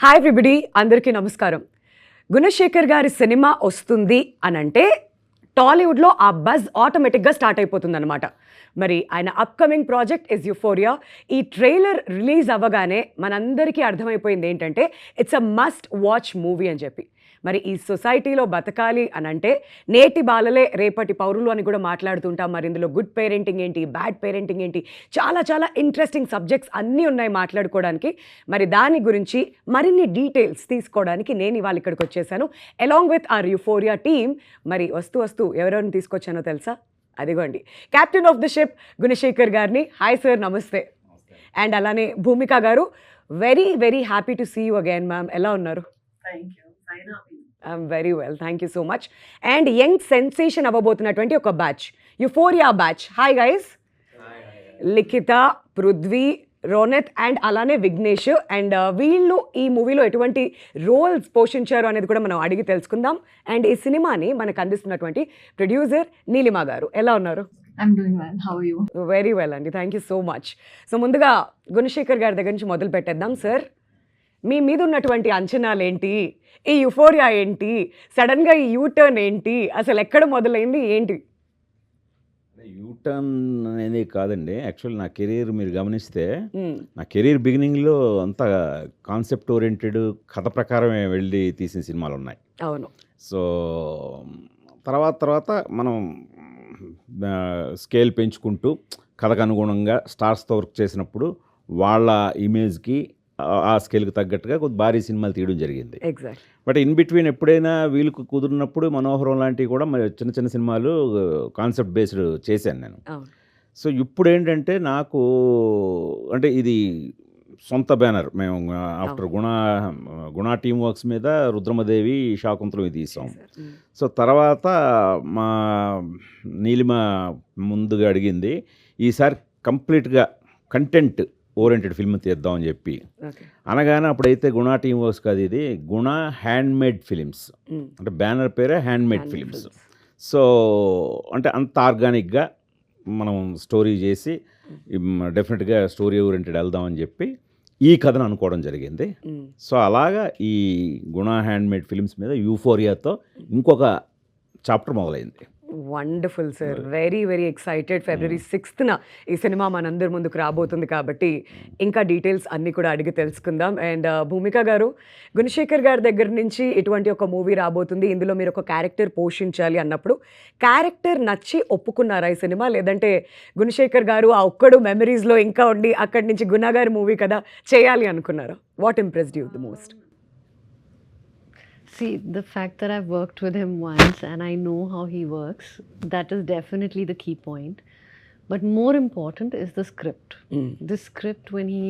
Hi everybody, అందరికీ నమస్కారం. గుణశేఖర్ గారి సినిమా వస్తుంది అనంటే టాలీవుడ్లో ఆ బజ్ ఆటోమేటిక్గా స్టార్ట్ అయిపోతుందన్నమాట. మరి ఆయన అప్కమింగ్ ప్రాజెక్ట్ ఇస్ యుఫోరియా. ఈ ట్రైలర్ రిలీజ్ అవ్వగానే మనందరికీ అర్థమైపోయింది ఏంటంటే it's a must watch movie అని చెప్పి. మరి ఈ సొసైటీలో బతకాలి అనంటే నేటి బాలలే రేపటి పౌరులు అని కూడా మాట్లాడుతుంటాం. మరి ఇందులో గుడ్ పేరెంటింగ్ ఏంటి, బ్యాడ్ పేరెంటింగ్ ఏంటి, చాలా చాలా ఇంట్రెస్టింగ్ సబ్జెక్ట్స్ అన్నీ ఉన్నాయి మాట్లాడుకోవడానికి. మరి దాని గురించి మరిన్ని డీటెయిల్స్ తీసుకోవడానికి నేను ఇవాళ ఇక్కడికి వచ్చేసాను along with our Euphoria team. మరి వస్తూ ఎవరెవరిని తీసుకొచ్చానో తెలుసా? అదిగోండి, captain of the ship Gunasekhar గారిని. Hi sir, namaste. అండ్ అలానే Bhumika garu, very very happy to see you again ma'am. ఎలా ఉన్నారు? I'm very well, thank you so much. And young sensation అవ్వబోతున్నటువంటి ఒక batch, Euphoria batch. Hi guys. Likhitha, Prithvi, Ronith and అలానే Vignesh. And వీళ్ళు ఈ మూవీలో ఎటువంటి రోల్స్ పోషించారు అనేది కూడా మనం అడిగి తెలుసుకుందాం. అండ్ ఈ సినిమాని మనకు అందిస్తున్నటువంటి ప్రొడ్యూసర్ నీలిమా గారు. ఎలా ఉన్నారు? I'm doing well. How are you? Very well అండి, thank you so much. So ముందుగా గుణశేఖర్ గారి దగ్గర నుంచి మొదలు పెట్టేద్దాం. సార్, మీ మీద ఉన్నటువంటి అంచనాలు ఏంటి? ఈ యుఫోరియా ఏంటి? సడన్గా ఈ యూటర్న్ ఏంటి? అసలు ఎక్కడ మొదలైంది ఏంటి? యూటర్న్ అనేది కాదండి. యాక్చువల్ నా కెరీర్ మీరు గమనిస్తే నా కెరీర్ బిగినింగ్లో అంతా కాన్సెప్ట్ ఓరియంటెడ్ కథ ప్రకారమే వెళ్ళి తీసిన సినిమాలు ఉన్నాయి. అవును. సో తర్వాత మనం స్కేల్ పెంచుకుంటూ కథకు అనుగుణంగా స్టార్స్తో వర్క్ చేసినప్పుడు వాళ్ళ ఇమేజ్కి ఆ స్కేల్కి తగ్గట్టుగా కొద్ది భారీ సినిమాలు తీయడం జరిగింది. ఎగ్జాక్ట్. బట్ ఇన్ బిట్వీన్ ఎప్పుడైనా వీళ్ళకు కుదిరినప్పుడు మనోహరం లాంటివి కూడా మరి చిన్న చిన్న సినిమాలు కాన్సెప్ట్ బేస్డ్ చేశాను నేను. సో ఇప్పుడు ఏంటంటే నాకు అంటే ఇది సొంత బ్యానర్. మేము ఆఫ్టర్ గుణ టీమ్ వర్క్స్ మీద రుద్రమదేవి, శాకుంతలం తీసాం. సో తర్వాత మా నీలిమ ముందుగా అడిగింది ఈసారి కంప్లీట్గా కంటెంట్ ఓరియంటెడ్ ఫిల్మ్ తీద్దామని చెప్పి అనగానే అప్పుడైతే గుణ టీమ్ వర్క్స్ కాదు, ఇది గుణ హ్యాండ్మేడ్ ఫిలిమ్స్, అంటే బ్యానర్ పేరే హ్యాండ్మేడ్ ఫిలిమ్స్. సో అంటే అంత ఆర్గానిక్గా మనం స్టోరీ చేసి డెఫినెట్గా స్టోరీ ఓరియంటెడ్ వెళ్దామని చెప్పి ఈ కథను అనుకోవడం జరిగింది. సో అలాగా ఈ గుణ హ్యాండ్మేడ్ ఫిలిమ్స్ మీద యూఫోరియాతో ఇంకొక చాప్టర్ మొదలైంది. Wonderful sir, very very excited. February 6th ఈ సినిమా మనందరి ముందుకు రాబోతుంది కాబట్టి ఇంకా డీటెయిల్స్ అన్నీ కూడా అడిగి తెలుసుకుందాం. అండ్ భూమిక గారు, గుణశేఖర్ గారి దగ్గర నుంచి ఇటువంటి ఒక మూవీ రాబోతుంది, ఇందులో మీరు ఒక క్యారెక్టర్ పోషించాలి అన్నప్పుడు క్యారెక్టర్ నచ్చి ఒప్పుకున్నారా ఈ సినిమా? లేదంటే గుణశేఖర్ గారు ఆ ఒక్కడు మెమరీస్లో ఇంకా ఉండి అక్కడి నుంచి గుణ గారి మూవీ కదా చేయాలి అనుకున్నారా? What impressed you the most? See, the fact that I've worked with him once and I know how he works, that is definitely the key point. But more important is the script. The script, when he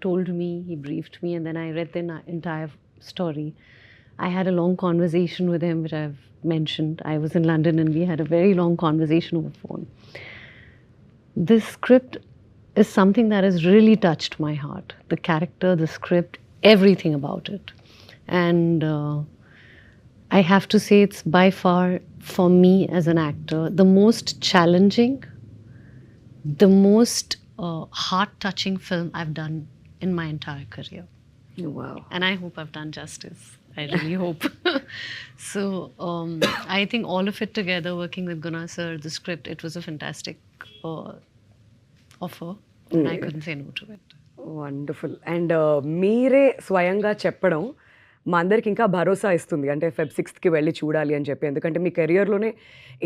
told me, he briefed me, and then I read the entire story. I had a long conversation with him, which I've mentioned. I was in London and we had a very long conversation over phone. This script is something that has really touched my heart. The character, the script, everything about it. And I have to say it's by far, for me as an actor, the most challenging, the most heart-touching film I've done in my entire career. Wow. And I hope I've done justice. I really hope. So I think all of it together, working with Guna sir, the script, it was a fantastic offer. And I couldn't say no to it. Wonderful. And మీరే స్వయంగా చెప్పడం మా అందరికి ఇంకా భరోసా ఇస్తుంది, అంటే Feb 6th వెళ్ళి చూడాలి అని చెప్పి. ఎందుకంటే మీ కెరియర్లోనే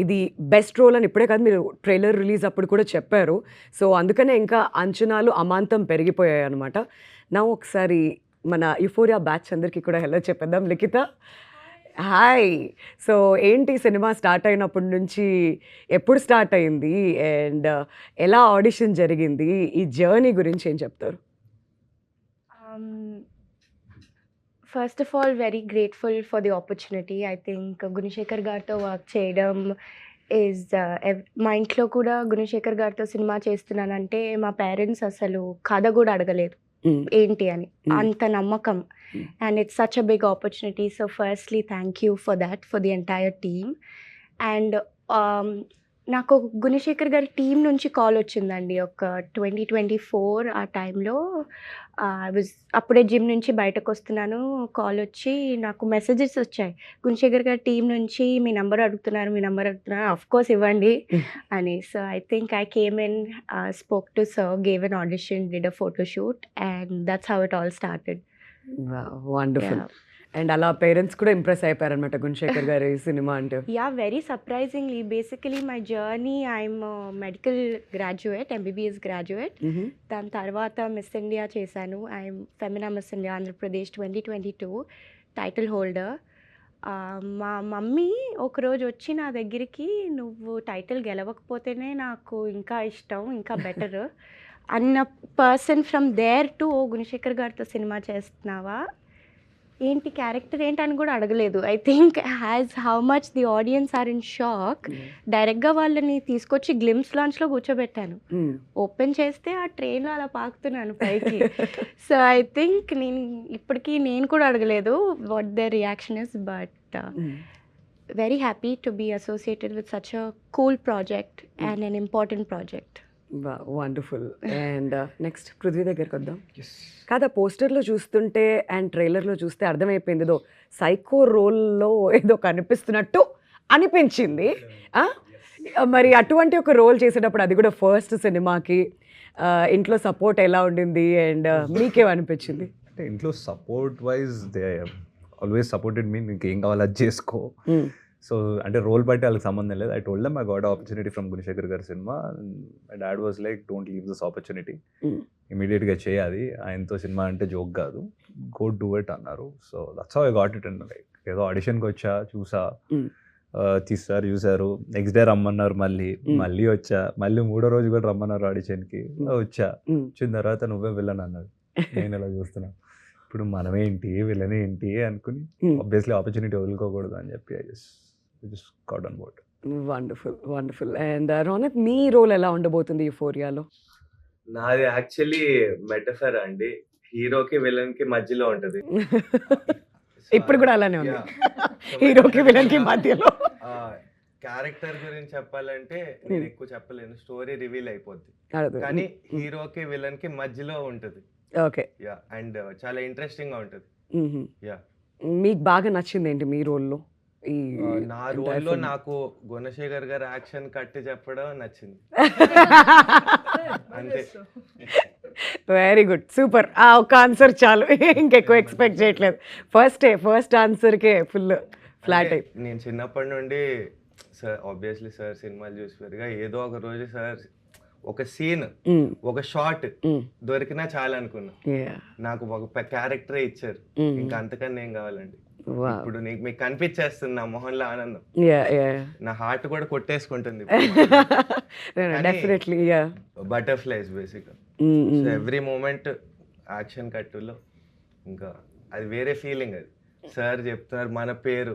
ఇది బెస్ట్ రోల్ అని ఇప్పుడే కాదు, మీరు ట్రైలర్ రిలీజ్ అప్పుడు కూడా చెప్పారు. సో అందుకనే ఇంకా అంచనాలు అమాంతం పెరిగిపోయాయి అనమాట. నా ఒకసారి మన యుఫోరియా బ్యాచ్ అందరికీ కూడా హెల్లో చెప్పేద్దాం. లిఖిత, హాయ్. సో ఏంటి సినిమా స్టార్ట్ అయినప్పటి నుంచి ఎప్పుడు స్టార్ట్ అయింది అండ్ ఎలా ఆడిషన్ జరిగింది, ఈ జర్నీ గురించి ఏం చెప్తారు? First of all, very grateful for the opportunity. I think Gunashekar గారితో వర్క్ చేయడం ఈజ్ మా ఇంట్లో కూడా గుణశేఖర్ గారితో సినిమా చేస్తున్నానంటే మా పేరెంట్స్ అసలు కథ కూడా అడగలేదు ఏంటి అని, అంత నమ్మకం. And it's such a big opportunity. So firstly thank you for that, for the entire team. And నాకు గుణశేఖర్ గారి టీం నుంచి కాల్ వచ్చిందండి. ఒక 2024 ఆ టైంలో అప్పుడే జిమ్ నుంచి బయటకొస్తున్నాను. కాల్ వచ్చి నాకు మెసేజెస్ వచ్చాయి. గుణశేఖర్ గారి టీం నుంచి మీ నంబర్ అడుగుతున్నారు. ఆఫ్‌కోర్స్ ఇవ్వండి అని. So, I think I came in, spoke to sir, gave N audition, did a photo shoot and that's how it all started. Wonderful. Yeah! And అలా పేరెంట్స్ కూడా ఇంప్రెస్ అయిపోయారనమాట గుణశేఖర్ గారి cinema అంటే. Yeah, very surprisingly. Basically, my journey, I'm a medical graduate, MBBS graduate. దాని తర్వాత miss India చేశాను. I'm Femina miss India Andhra Pradesh 2022 title holder. మా mummy ఒకరోజు వచ్చి నా దగ్గరికి, నువ్వు టైటిల్ గెలవకపోతేనే నాకు ఇంకా ఇష్టం, ఇంకా బెటర్ అన్న పర్సన్ ఫ్రమ్ దేర్ టు, ఓ గుణశేఖర్ గారితో సినిమా చేస్తున్నావా, ఏంటి క్యారెక్టర్ ఏంటి అని కూడా అడగలేదు. I think how much the audience are in shock. డైరెక్ట్గా వాళ్ళని తీసుకొచ్చి గ్లిమ్స్ లాంచ్లో కూర్చోబెట్టాను. ఓపెన్ చేస్తే ఆ ట్రైన్లో అలా పాకుతున్నాను పైకి. సో ఐ థింక్ ఇప్పటికీ నేను కూడా అడగలేదు what the reaction is, but very happy to be associated with such a cool project and an important project. Wonderful. And next Prithvi దగ్గరికి వద్దాం. కాదా, పోస్టర్లో చూస్తుంటే అండ్ ట్రైలర్లో చూస్తే అర్థమైపోయింది, ఏదో సైకో రోల్లో ఏదో కనిపిస్తున్నట్టు అనిపించింది. మరి అటువంటి ఒక రోల్ చేసేటప్పుడు, అది కూడా ఫస్ట్ సినిమాకి, ఇంట్లో సపోర్ట్ ఎలా ఉండింది అండ్ మీకేమనిపించింది? అంటే ఇంట్లో support wise they always supported me, నీకు ఏం కావాలి అది చేసుకో. సో అంటే రోల్ బట్టి వాళ్ళకి సంబంధం లేదు. I told them I got opportunity from Gunasekhar గారి cinema. My dad was like, don't leave this opportunity, ఇమీడియట్గా చేయాలి, ఆయనతో సినిమా అంటే జోక్ కాదు, గో డూ ఇట్ అన్నారు. So that's how I got it. And like ఏదో ఆడిషన్కి వచ్చా, చూసా, తీస్తారు, చూసారు, నెక్స్ట్ డే రమ్మన్నారు, మళ్ళీ వచ్చా, మళ్ళీ 3వ రోజు కూడా రమ్మన్నారు ఆడిషన్కి, వచ్చిన తర్వాత నువ్వే విలన్ అన్నాడు. నేను ఇలా చూస్తున్నా, ఇప్పుడు మనమేంటి విలన్ ఏంటి అనుకుని, ఆబ్వియస్లీ ఆపర్చునిటీ వదులుకోకూడదు అని చెప్పి I just got on board. Wonderful. And Ronak, మీ రోల్ ఎలా ఉండబోతుంది యూఫోరియాలో? నాది యాక్చువల్లీ మెటఫర్ అండి, హీరోకి విలన్ కి మధ్యలో ఉంటది. ఇప్పుడు కూడా అలానే ఉంది, హీరోకి విలన్ కి మధ్యలో. క్యారెక్టర్ గురించి చెప్పాలంటే నేను ఎక్కువ చెప్పలేను, స్టోరీ రివీల్ అయిపోద్ది, కానీ హీరోకి విలన్ కి మధ్యలో ఉంటది. ఓకే. యా, అండ్ చాలా ఇంట్రెస్టింగ్ గా ఉంటది. యా, మీకు బాగా నచ్చింది ఏంటి మీ రోల్లో? నా రోల్లో నాకు గుణశేఖర్ గారు యాక్షన్ కట్టి చెప్పడం నచ్చింది అంతే. Very good, super. ఒక ఆన్సర్ చాలు, ఇంకెక్కువ ఎక్స్పెక్ట్ చేయట్లేదు. ఫస్ట్ ఆన్సర్కే ఫుల్ ఫ్లాట్ అయి. నేను చిన్నప్పటి నుండి సార్, ఆబ్వియస్లీ సార్ సినిమాలు చూసి పెరిగా, ఏదో ఒక రోజు సార్ ఒక సీన్, ఒక షాట్ దొరికినా చాలా అనుకున్నా. నాకు ఒక క్యారెక్టరే ఇచ్చారు, ఇంకా అంతకన్నా ఏం కావాలండి. ఇప్పుడు మీకు కనిపించేస్తుంది నా మొహంలో ఆనందం, నా హార్ట్ కూడా కొట్టేసుకుంటుంది. Butterflies basic. So every moment action కట్టులో ఇంకా అది వేరే ఫీలింగ్. అది సార్ చెప్తున్నారు మన పేరు,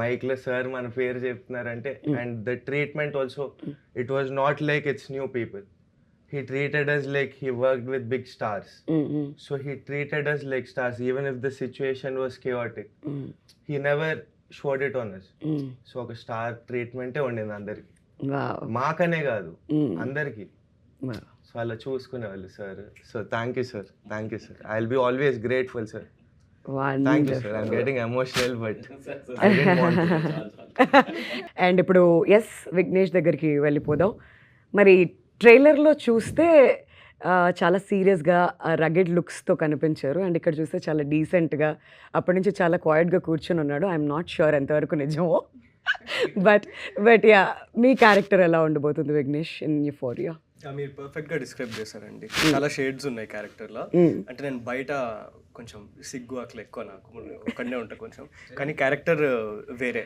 మైక్ లో సార్ మన పేరు చెప్తున్నారంటే, and the treatment also, it was not like it's new people. He treated us like he worked with big stars. So he treated us like stars, even if the situation was chaotic. He never showed it on us. So ఒక star ట్రీట్మెంటే ఉండింది అందరికి, మాకనే కాదు అందరికి. So అలా చూసుకునేవాళ్ళు sir. So thank you sir, I will be always grateful sir. Thank you sir. I'm getting emotional, but I didn't want to. And ఇప్పుడు విఘ్నేష్ దగ్గరికి వెళ్ళిపోదాం. మరి ట్రైలర్లో చూస్తే చాలా సీరియస్గా రగెడ్ లుక్స్తో కనిపించారు, అండ్ ఇక్కడ చూస్తే చాలా డీసెంట్గా, అప్పటి నుంచి చాలా క్వైట్గా కూర్చొని ఉన్నాడు. ఐఎమ్ నాట్ షూర్ ఎంతవరకు నిజమో, బట్ యా, మీ క్యారెక్టర్ ఎలా ఉండబోతుంది విఘ్నేష్ ఇన్ యూఫోరియా? మీరు పర్ఫెక్ట్గా డిస్క్రైబ్ చేశారండి. చాలా షేడ్స్ ఉన్నాయి క్యారెక్టర్లో. అంటే నేను బయట కొంచెం సిగ్గు అట్లా ఎక్కువ, నాకు ఒక్కడనే ఉంటా కొంచెం, కానీ క్యారెక్టర్ వేరే,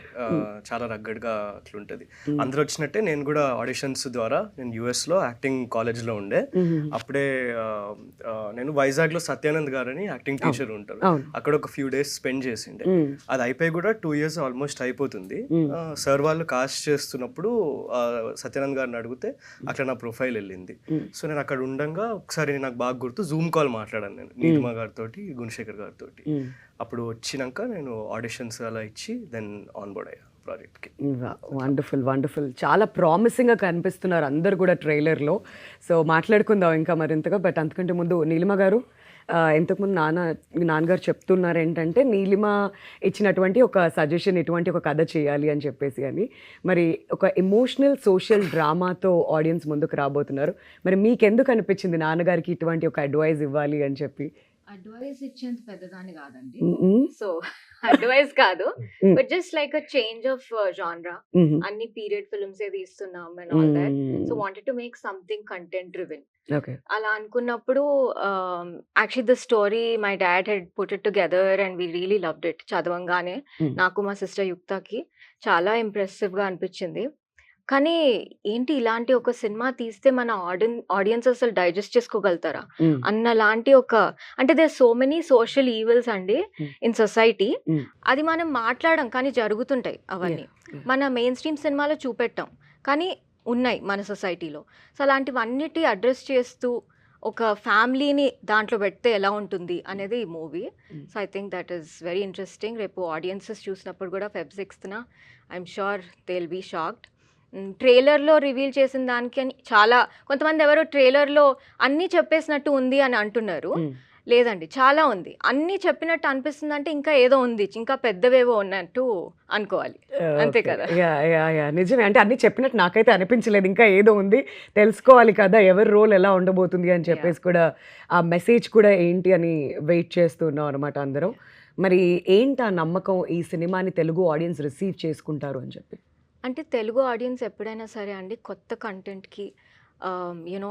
చాలా రగ్గడ్గా అట్లా ఉంటుంది. అందరూ వచ్చినట్టే నేను కూడా ఆడిషన్స్ ద్వారా, నేను యూఎస్లో యాక్టింగ్ కాలేజ్లో ఉండే, అప్పుడే నేను వైజాగ్లో సత్యానంద్ గారు అని యాక్టింగ్ టీచర్ ఉంటారు, అక్కడ ఒక ఫ్యూ డేస్ స్పెండ్ చేసిండే. అది అయిపోయి కూడా 2 years ఆల్మోస్ట్ అయిపోతుంది. సార్ వాళ్ళు కాస్ట్ చేస్తున్నప్పుడు సత్యానంద్ గారిని అడిగితే అట్లా నా ప్రొఫైల్ వెళ్ళింది. సో నేను అక్కడ ఉండగా ఒకసారి నాకు బాగా గుర్తు, జూమ్ కాల్ మాట్లాడాను నేను నీలిమా గారితో, గుణశేఖర్ గారితో. అప్పుడు వచ్చినాక నేను ఆడిషన్స్ అలా ఇచ్చి దెన్ ఆన్ బోర్డ్ అయ్యా. ప్రాజెక్ట్కి. Wonderful wonderful. చాలా ప్రామిసింగ్గా కనిపిస్తున్నారు అందరు కూడా ట్రైలర్లో. సో మాట్లాడుకుందాం ఇంకా మరింతగా. బట్ అంతకంటే ముందు నీలిమ గారు, ఇంతకుముందు నాన్నగారు చెప్తున్నారు ఏంటంటే నీలిమ ఇచ్చినటువంటి ఒక సజెషన్ ఇటువంటి ఒక కథ చేయాలి అని చెప్పేసి అని. మరి ఒక ఎమోషనల్ సోషల్ డ్రామాతో ఆడియన్స్ ముందుకు రాబోతున్నారు. మరి మీకెందుకు అనిపించింది నాన్నగారికి ఇటువంటి ఒక అడ్వైజ్ ఇవ్వాలి అని చెప్పి? అడ్వైస్ ఇచ్చేంత పెద్దదాన్ని కాదండి, మ్మ్. సో అడ్వైస్ కాదు, Mm. But just like a change of genre. మ్మ్. అన్ని పీరియడ్ ఫిల్మ్స్ ఏ తీస్తున్నాం అండ్ ఆల్ దట్, సో మ్మ్. Wanted to make something content driven. Okay. అలా అనుకున్నప్పుడు actually the story my dad had put it together and we really loved it. చదవంగానే Mm. నాకు మా సిస్టర్ యుక్తకి చాలా ఇంప్రెసివ్గా అనిపించింది. కానీ ఏంటి ఇలాంటి ఒక సినిమా తీస్తే మన ఆడియన్స్ అసలు డైజెస్ట్ చేసుకోగలుగుతారా మ్మ్. అన్నలాంటి ఒక, అంటే there so many social evils అండి Mm. In society. Mm. అది మనం మాట్లాడం కానీ జరుగుతుంటాయి అవన్నీ. Yeah. మన మెయిన్ స్ట్రీమ్ సినిమాలో చూపెట్టాం కానీ ఉన్నాయి మన సొసైటీలో. సో అలాంటివన్నిటి అడ్రస్ చేస్తూ ఒక ఫ్యామిలీని దాంట్లో పెడితే ఎలా ఉంటుంది అనేది ఈ movie. Mm. So I think that is very interesting. రేపు ఆడియన్సెస్ చూసినప్పుడు కూడా Feb 6th I'm sure they will be shocked. ట్రైలర్లో రివీల్ చేసిన దానికి అని చాలా కొంతమంది ఎవరో ట్రైలర్లో అన్నీ చెప్పేసినట్టు ఉంది అని అంటున్నారు. మ్మ్. లేదండి, చాలా ఉంది. అన్నీ చెప్పినట్టు అనిపిస్తుంది అంటే ఇంకా ఏదో ఉంది, ఇంకా పెద్దవేవో ఉన్నట్టు అనుకోవాలి. అంతే ఓకే. కదా. యా యా యా నిజమే. అంటే అన్ని చెప్పినట్టు నాకైతే అనిపించలేదు. ఇంకా ఏదో ఉంది, తెలుసుకోవాలి కదా ఎవరి రోల్ ఎలా ఉండబోతుంది అని చెప్పేసి కూడా ఆ మెసేజ్ కూడా ఏంటి అని వెయిట్ చేస్తున్నాం అనమాట అందరం. మరి ఏంటి ఆ నమ్మకం ఈ సినిమాని తెలుగు ఆడియన్స్ రిసీవ్ చేసుకుంటారు అని చెప్పి? అంటే తెలుగు ఆడియన్స్ ఎప్పుడైనా సరే అండి కొత్త కంటెంట్కి యూనో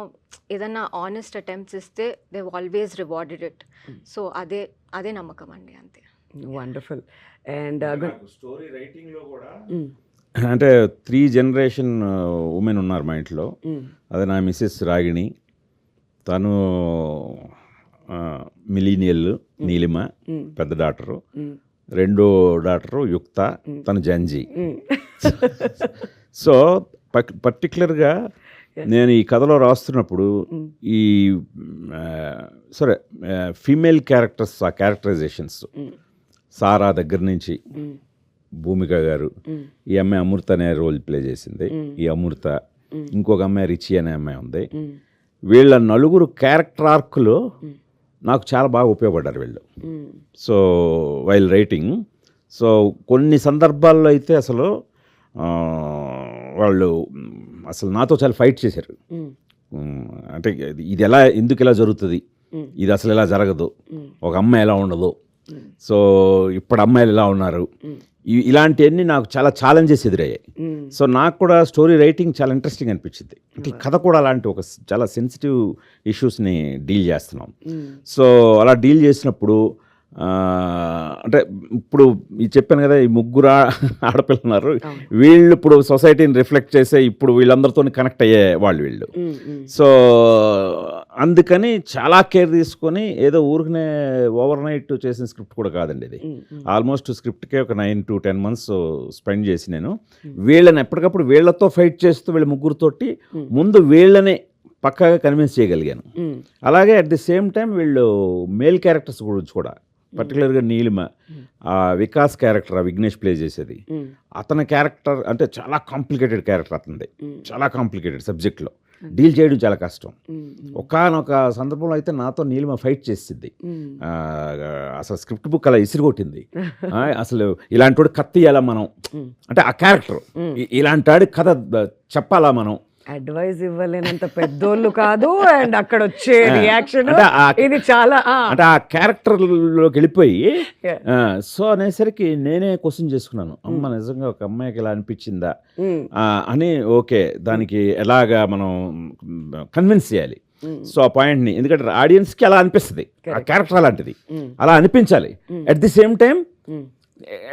ఏదన్నా ఆనెస్ట్ అటెంప్ట్స్ ఇస్తే they always rewarded it. So అదే నమ్మకం అండి, అంతే. వండర్ఫుల్. అండ్ స్టోరీ రైటింగ్లో కూడా అంటే 3 జనరేషన్ ఉమెన్ ఉన్నారు మా ఇంట్లో. అది నా మిస్సెస్ రాగిణి, తను మిలీనియల్ నీలిమ పెద్ద డాటరు, రెండో డాటరు యుక్త, తను జంజీ. సో పర్టికులర్గా నేను ఈ కథలో రాస్తున్నప్పుడు ఈ సరే ఫీమేల్ క్యారెక్టర్స్, ఆ క్యారెక్టరైజేషన్స్ సారా దగ్గర నుంచి భూమిక గారు, ఈ అమ్మాయి అమృత అనే రోల్ ప్లే చేసింది, ఈ అమృత, ఇంకొక అమ్మాయి రిచి అనే అమ్మాయి ఉంది. వీళ్ళ నలుగురు క్యారెక్టర్ ఆర్క్లో నాకు చాలా బాగా ఉపయోగపడ్డారు వీళ్ళు. సో వైల్ రైటింగ్, సో కొన్ని సందర్భాల్లో అయితే అసలు వాళ్ళు అసలు నాతో చాలా ఫైట్ చేశారు. అంటే ఇది ఎలా, ఎందుకు ఇలా జరుగుతుంది, ఇది అసలు ఎలా జరగదు, ఒక అమ్మాయి ఎలా ఉండదు, సో ఇప్పుడు అమ్మాయిలు ఎలా ఉన్నారు, ఇలాంటివన్నీ నాకు చాలా ఛాలెంజెస్ ఎదురయ్యాయి. సో నాకు కూడా స్టోరీ రైటింగ్ చాలా ఇంట్రెస్టింగ్ అనిపించింది. అంటే ఈ కథ కూడా అలాంటి ఒక చాలా సెన్సిటివ్ ఇష్యూస్ని డీల్ చేస్తున్నాం. సో అలా డీల్ చేసినప్పుడు అంటే ఇప్పుడు ఇది చెప్పాను కదా, ఈ ముగ్గురు ఆడపిల్లలు ఉన్నారు, వీళ్ళు ఇప్పుడు సొసైటీని రిఫ్లెక్ట్ చేసే ఇప్పుడు వీళ్ళందరితో కనెక్ట్ అయ్యే వాళ్ళు వీళ్ళు. సో అందుకని చాలా కేర్ తీసుకొని ఏదో ఊరికనే ఓవర్ నైట్ చేసిన స్క్రిప్ట్ కూడా కాదండి ఇది. ఆల్మోస్ట్ స్క్రిప్ట్కే ఒక 9 to 10 months స్పెండ్ చేసి నేను వీళ్ళని ఎప్పటికప్పుడు వీళ్ళతో ఫైట్ చేస్తూ వీళ్ళ ముగ్గురుతోటి ముందు వీళ్ళని పక్కాగా కన్విన్స్ చేయగలిగాను. అలాగే అట్ ది సేమ్ టైం వీళ్ళు మేల్ క్యారెక్టర్స్ గురించి కూడా, పర్టికులర్గా నీలిమ, ఆ వికాస్ క్యారెక్టర్, ఆ విఘ్నేష్ ప్లే చేసేది, అతని క్యారెక్టర్ అంటే చాలా కాంప్లికేటెడ్ క్యారెక్టర్ అతనిది, చాలా కాంప్లికేటెడ్ సబ్జెక్ట్లో డీల్ చేయడం చాలా కష్టం. ఒకానొక సందర్భంలో అయితే నాతో నీలిమ ఫైట్ చేసింది, అసలు స్క్రిప్ట్ బుక్ అలా ఇసిరిగొట్టింది. అసలు ఇలాంటి వాడు కత్తి ఇవ్వాలా మనం, అంటే ఆ క్యారెక్టర్ ఇలాంటి వాడి కథ చెప్పాలా మనం, అడ్వైజ్ ఇవ్వలేనంత పెద్దోళ్ళు కాదు. అండ్ అక్కడ వచ్చే రియాక్షన్ ఇది చాలా అంటే ఆ క్యారెక్టర్లోకి వెళ్ళిపోయి, సో అనేసరికి నేనే క్వశ్చన్ చేసుకున్నాను, అమ్మ నిజంగా ఒక అమ్మాయికి ఇలా అనిపించిందా అని. ఓకే, దానికి ఎలాగా మనం కన్విన్స్ చేయాలి. సో ఆ పాయింట్ని, ఎందుకంటే ఆడియన్స్కి అలా అనిపిస్తుంది, ఆ క్యారెక్టర్ అలాంటిది, అలా అనిపించాలి. At the same time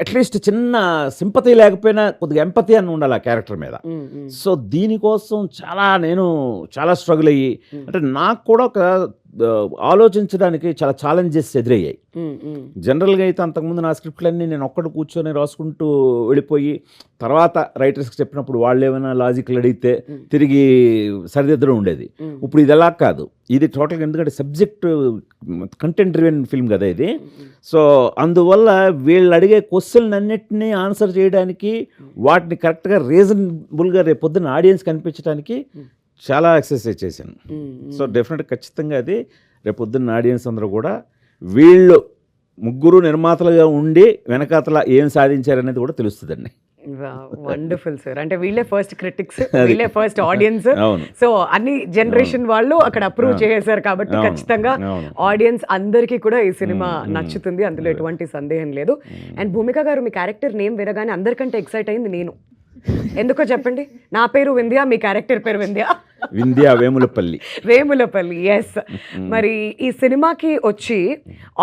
at least చిన్న సింపతి లేకపోయినా కొద్దిగా ఎంపతి అని ఉండాలి ఆ క్యారెక్టర్ మీద. సో దీనికోసం నేను చాలా స్ట్రగుల్ అయ్యి, అంటే నాకు కూడా ఒక ఆలోచించడానికి చాలా ఛాలెంజెస్ ఎదురయ్యాయి. జనరల్గా అయితే అంతకుముందు నా స్క్రిప్ట్లన్నీ నేను ఒక్కడు కూర్చొని రాసుకుంటూ వెళ్ళిపోయి తర్వాత రైటర్స్కి చెప్పినప్పుడు వాళ్ళు ఏమైనా లాజిక్లు అడిగితే తిరిగి సరిదిద్దడం ఉండేది. ఇప్పుడు ఇది ఎలా కాదు, ఇది టోటల్గా ఎందుకంటే సబ్జెక్ట్ కంటెంట్ డ్రివెన్ ఫిల్మ్ కదా ఇది. సో అందువల్ల వీళ్ళు అడిగే క్వశ్చన్ అన్నిటినీ ఆన్సర్ చేయడానికి, వాటిని కరెక్ట్గా రీజనబుల్గా రేపు పొద్దున్న ఆడియన్స్ కనిపించడానికి చాలా ఎక్సర్సైజ్ చేశాను. సో డెఫినెట్గా ఖచ్చితంగా అది రేపు పొద్దున్న ఆడియన్స్ అందరూ కూడా వీళ్ళు ముగ్గురు నిర్మాతలుగా ఉండి వెనకాతల ఏం సాధించారనేది కూడా తెలుస్తుందండి. Wonderful sir. అంటే వీళ్ళే ఫస్ట్ క్రిటిక్స్, వీళ్ళే ఫస్ట్ ఆడియన్స్. అవును. సో అన్ని జనరేషన్ వాళ్ళు అక్కడ అప్రూవ్ చేశారు కాబట్టి ఖచ్చితంగా ఆడియన్స్ అందరికీ కూడా ఈ సినిమా నచ్చుతుంది, అందులో ఎటువంటి సందేహం లేదు. అండ్ భూమిక గారు, మీ క్యారెక్టర్ నేమ్ వినగానే అందరికంటే ఎక్సైట్ అయింది నేను. ఎందుకో చెప్పండి. నా పేరు వింధ్య, మీ క్యారెక్టర్ పేరు వింధ్య వేములపల్లి. వేములపల్లి, ఎస్. మరి ఈ సినిమాకి వచ్చి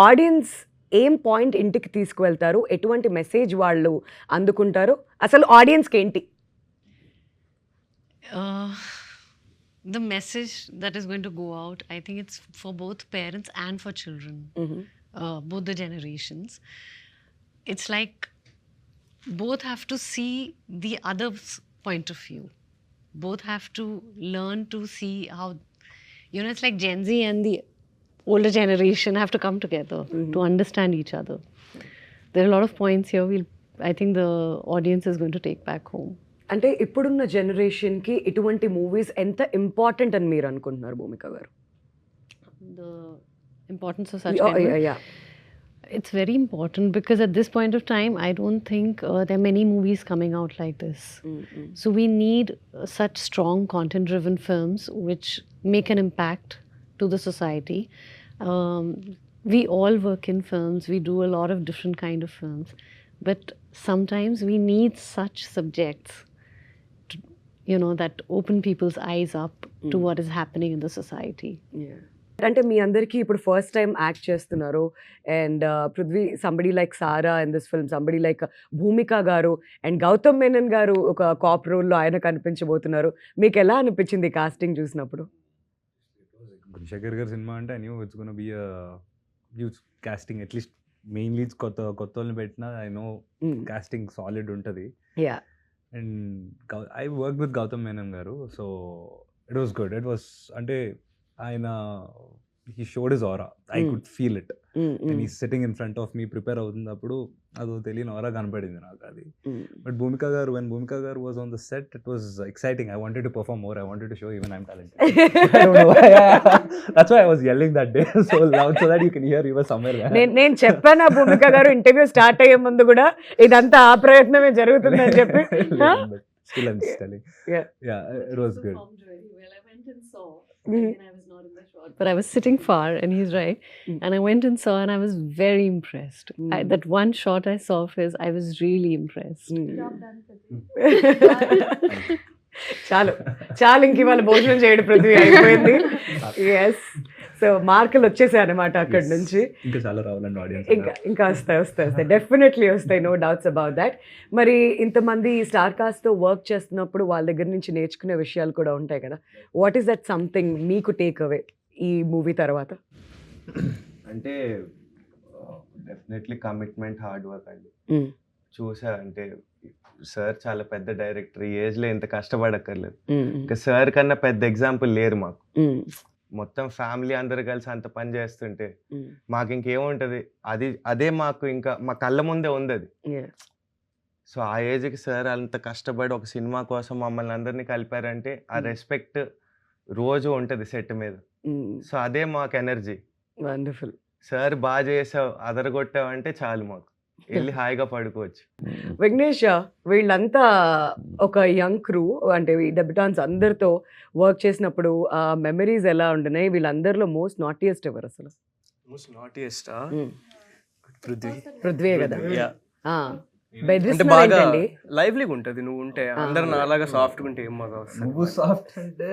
ఆడియన్స్ ఏం పాయింట్ ఇంటికి తీసుకువెళ్తారు, ఎటువంటి మెసేజ్ వాళ్ళు అందుకుంటారు, అసలు ఆడియన్స్కి ఏంటి? The message that is going to go out, I think it's for both parents and for children, both the generations. It's like both have to see the other's point of view. Both have to learn to see how, it's like Gen Z and the older generation have to come together to understand each other. There are a lot of points here I think the audience is going to take back home. అంటే ఇప్పుడున్న జనరేషన్కి ఇటువంటి movies ఎంత important అని మీరు అనుకుంటున్నారు భూమిక గారు? The importance of such It's very important because at this point of time, I don't think there are many movies coming out like this. So we need such strong content-driven films which make an impact to the society. We all work in films. We do a lot of different kind of films. But sometimes we need such subjects, that open people's eyes up to what is happening in the society. Yeah. అంటే మీ అందరికీ ఇప్పుడు first time act చేస్తున్నారు. And Prithvi, somebody like Sara in this film, somebody like Bhumika garu, and Gautam Menon గారు ఒక cap రోల్లో ఆయన కనిపించబోతున్నారు. మీకు ఎలా అనిపించింది కాస్టింగ్ చూసినప్పుడు? గుణశేఖర్ గారి సినిమా అంటే I knew it's gonna be a huge casting. At least main leads కొత్త వాళ్ళని పెట్టినా ఐ నో కాస్టింగ్ సాలిడ్ ఉంటుంది. And I work with Gautham Menon garu. So it was good. It was అంటే ఆయన he showed his aura. I could feel it. And he's sitting in front of me, prepare అవుతున్నప్పుడు అదో తెలియని aura కనపడింది నాకు అది. But Bhumika garu, when Bhumika garu was on the set, it was exciting. I wanted to perform more. I wanted to show even I'm talented. I don't know why. That's why I was yelling that day so loud so that you can hear you were somewhere there. నేను చెప్పాను భూమిక గారు interview start అయ్యే ముందు కూడా ఇదంతా ఆ ప్రయత్నమే జరుగుతుందని చెప్పి. Still I'm just telling. Yeah, it was good. Well, I went and saw. And I was not in the shot, but I was sitting far, and he's right. And I went and saw, and I was very impressed. That one shot I saw of his, I was really impressed. చాలు ఇంక ఇవాళ భోజనం చేయడం పృథ్వీ అయిపోయింది. Yes. So మార్కులు వచ్చేసాయి అనమాట అక్కడి నుంచి. ఇంకా చాలా రావాలండి ఆడియన్స్. ఇంకా వస్తాయి డెఫినెట్లీ వస్తాయి, నో డౌట్స్ అబౌట్ దాట్. మరి ఇంతమంది స్టార్ కాస్ట్తో వర్క్ చేస్తున్నప్పుడు వాళ్ళ దగ్గర నుంచి నేర్చుకునే విషయాలు కూడా ఉంటాయి కదా. వాట్ ఈస్ దట్ సంథింగ్ మీకు టేక్ అవే ఈ మూవీ తర్వాత? అంటే డెఫినెట్లీ కమిట్మెంట్, హార్డ్ వర్క్ అండి. చూసా అంటే సార్ చాలా పెద్ద డైరెక్టర్, ఈ ఏజ్లో ఎంత కష్టపడక్కర్లేదు. ఇంకా సార్ కన్నా పెద్ద ఎగ్జాంపుల్ లేరు మాకు. మొత్తం ఫ్యామిలీ అందరు కలిసి అంత పని చేస్తుంటే మాకు ఇంకేముంటుంది, అదే మాకు ఇంకా మా కళ్ళ ముందే ఉంది అది. సో ఆ ఏజ్కి సార్ అంత కష్టపడి ఒక సినిమా కోసం మమ్మల్ని అందరినీ కలిపారంటే ఆ రెస్పెక్ట్ రోజు ఉంటుంది సెట్ మీద. సో అదే మాకు ఎనర్జీ. వండర్ఫుల్. సార్ బాగా చేసావు, అదరగొట్టావు అంటే చాలు, మాకు వెళ్ళి హాయిగా పడుకోవచ్చు. విఘ్నేష్, వీళ్ళంతా ఒక యంగ్ క్రూ, అంటే ఈ డెబ్యూటాన్స్ అందరితో వర్క్ చేసినప్పుడు ఆ మెమరీస్ ఎలా ఉంటున్నాయి? వీళ్ళందరిలో మోస్ట్ నాటియెస్ట్ ఎవరు అసలు? మోస్ట్ నాటియెస్ట్ పృథ్వీ కదా. అంటే బాగా లైవ్లీగా ఉంటది. నువ్వు ఉంటే అందరు నాలాగా సాఫ్ట్ ఉంటే ఏం బాగా నువ్వు సాఫ్ట్ అంటే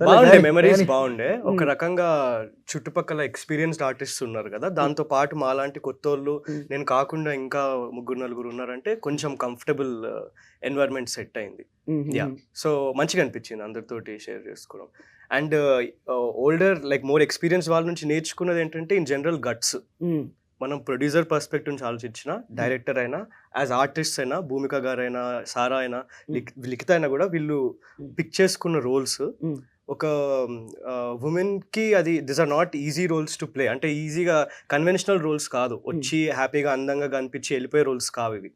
బాగుండే, మెమరీస్ బాగుండే. ఒక రకంగా చుట్టుపక్కల ఎక్స్పీరియన్స్డ్ ఆర్టిస్ట్స్ ఉన్నారు కదా, దాంతో పాటు మాలాంటి కొత్త వాళ్ళు, నేను కాకుండా ఇంకా 3-4 ఉన్నారంటే కొంచెం కంఫర్టబుల్ ఎన్వైరన్మెంట్ సెట్ అయింది. యా, సో మంచిగా అనిపించింది అందరితోటి షేర్ చేసుకోవడం. And older like more experience వాళ్ళ నుంచి నేర్చుకున్నది ఏంటంటే ఇన్ జనరల్ గట్స్. మనం ప్రొడ్యూసర్ పర్స్పెక్టివ్ నుంచి ఆలోచించిన, డైరెక్టర్ అయినా, యాజ్ ఆర్టిస్ట్ అయినా, భూమిక గారైనా, సారా అయినా, లిఖిత అయినా కూడా వీళ్ళు పిక్ చేసుకున్న రోల్స్ ఒక ఉమెన్కి అది this are not easy roles to play. అంటే ఈజీగా కన్వెన్షనల్ రోల్స్ కాదు, వచ్చి హ్యాపీగా అందంగా కనిపించి వెళ్ళిపోయే రోల్స్ కావు ఇవి.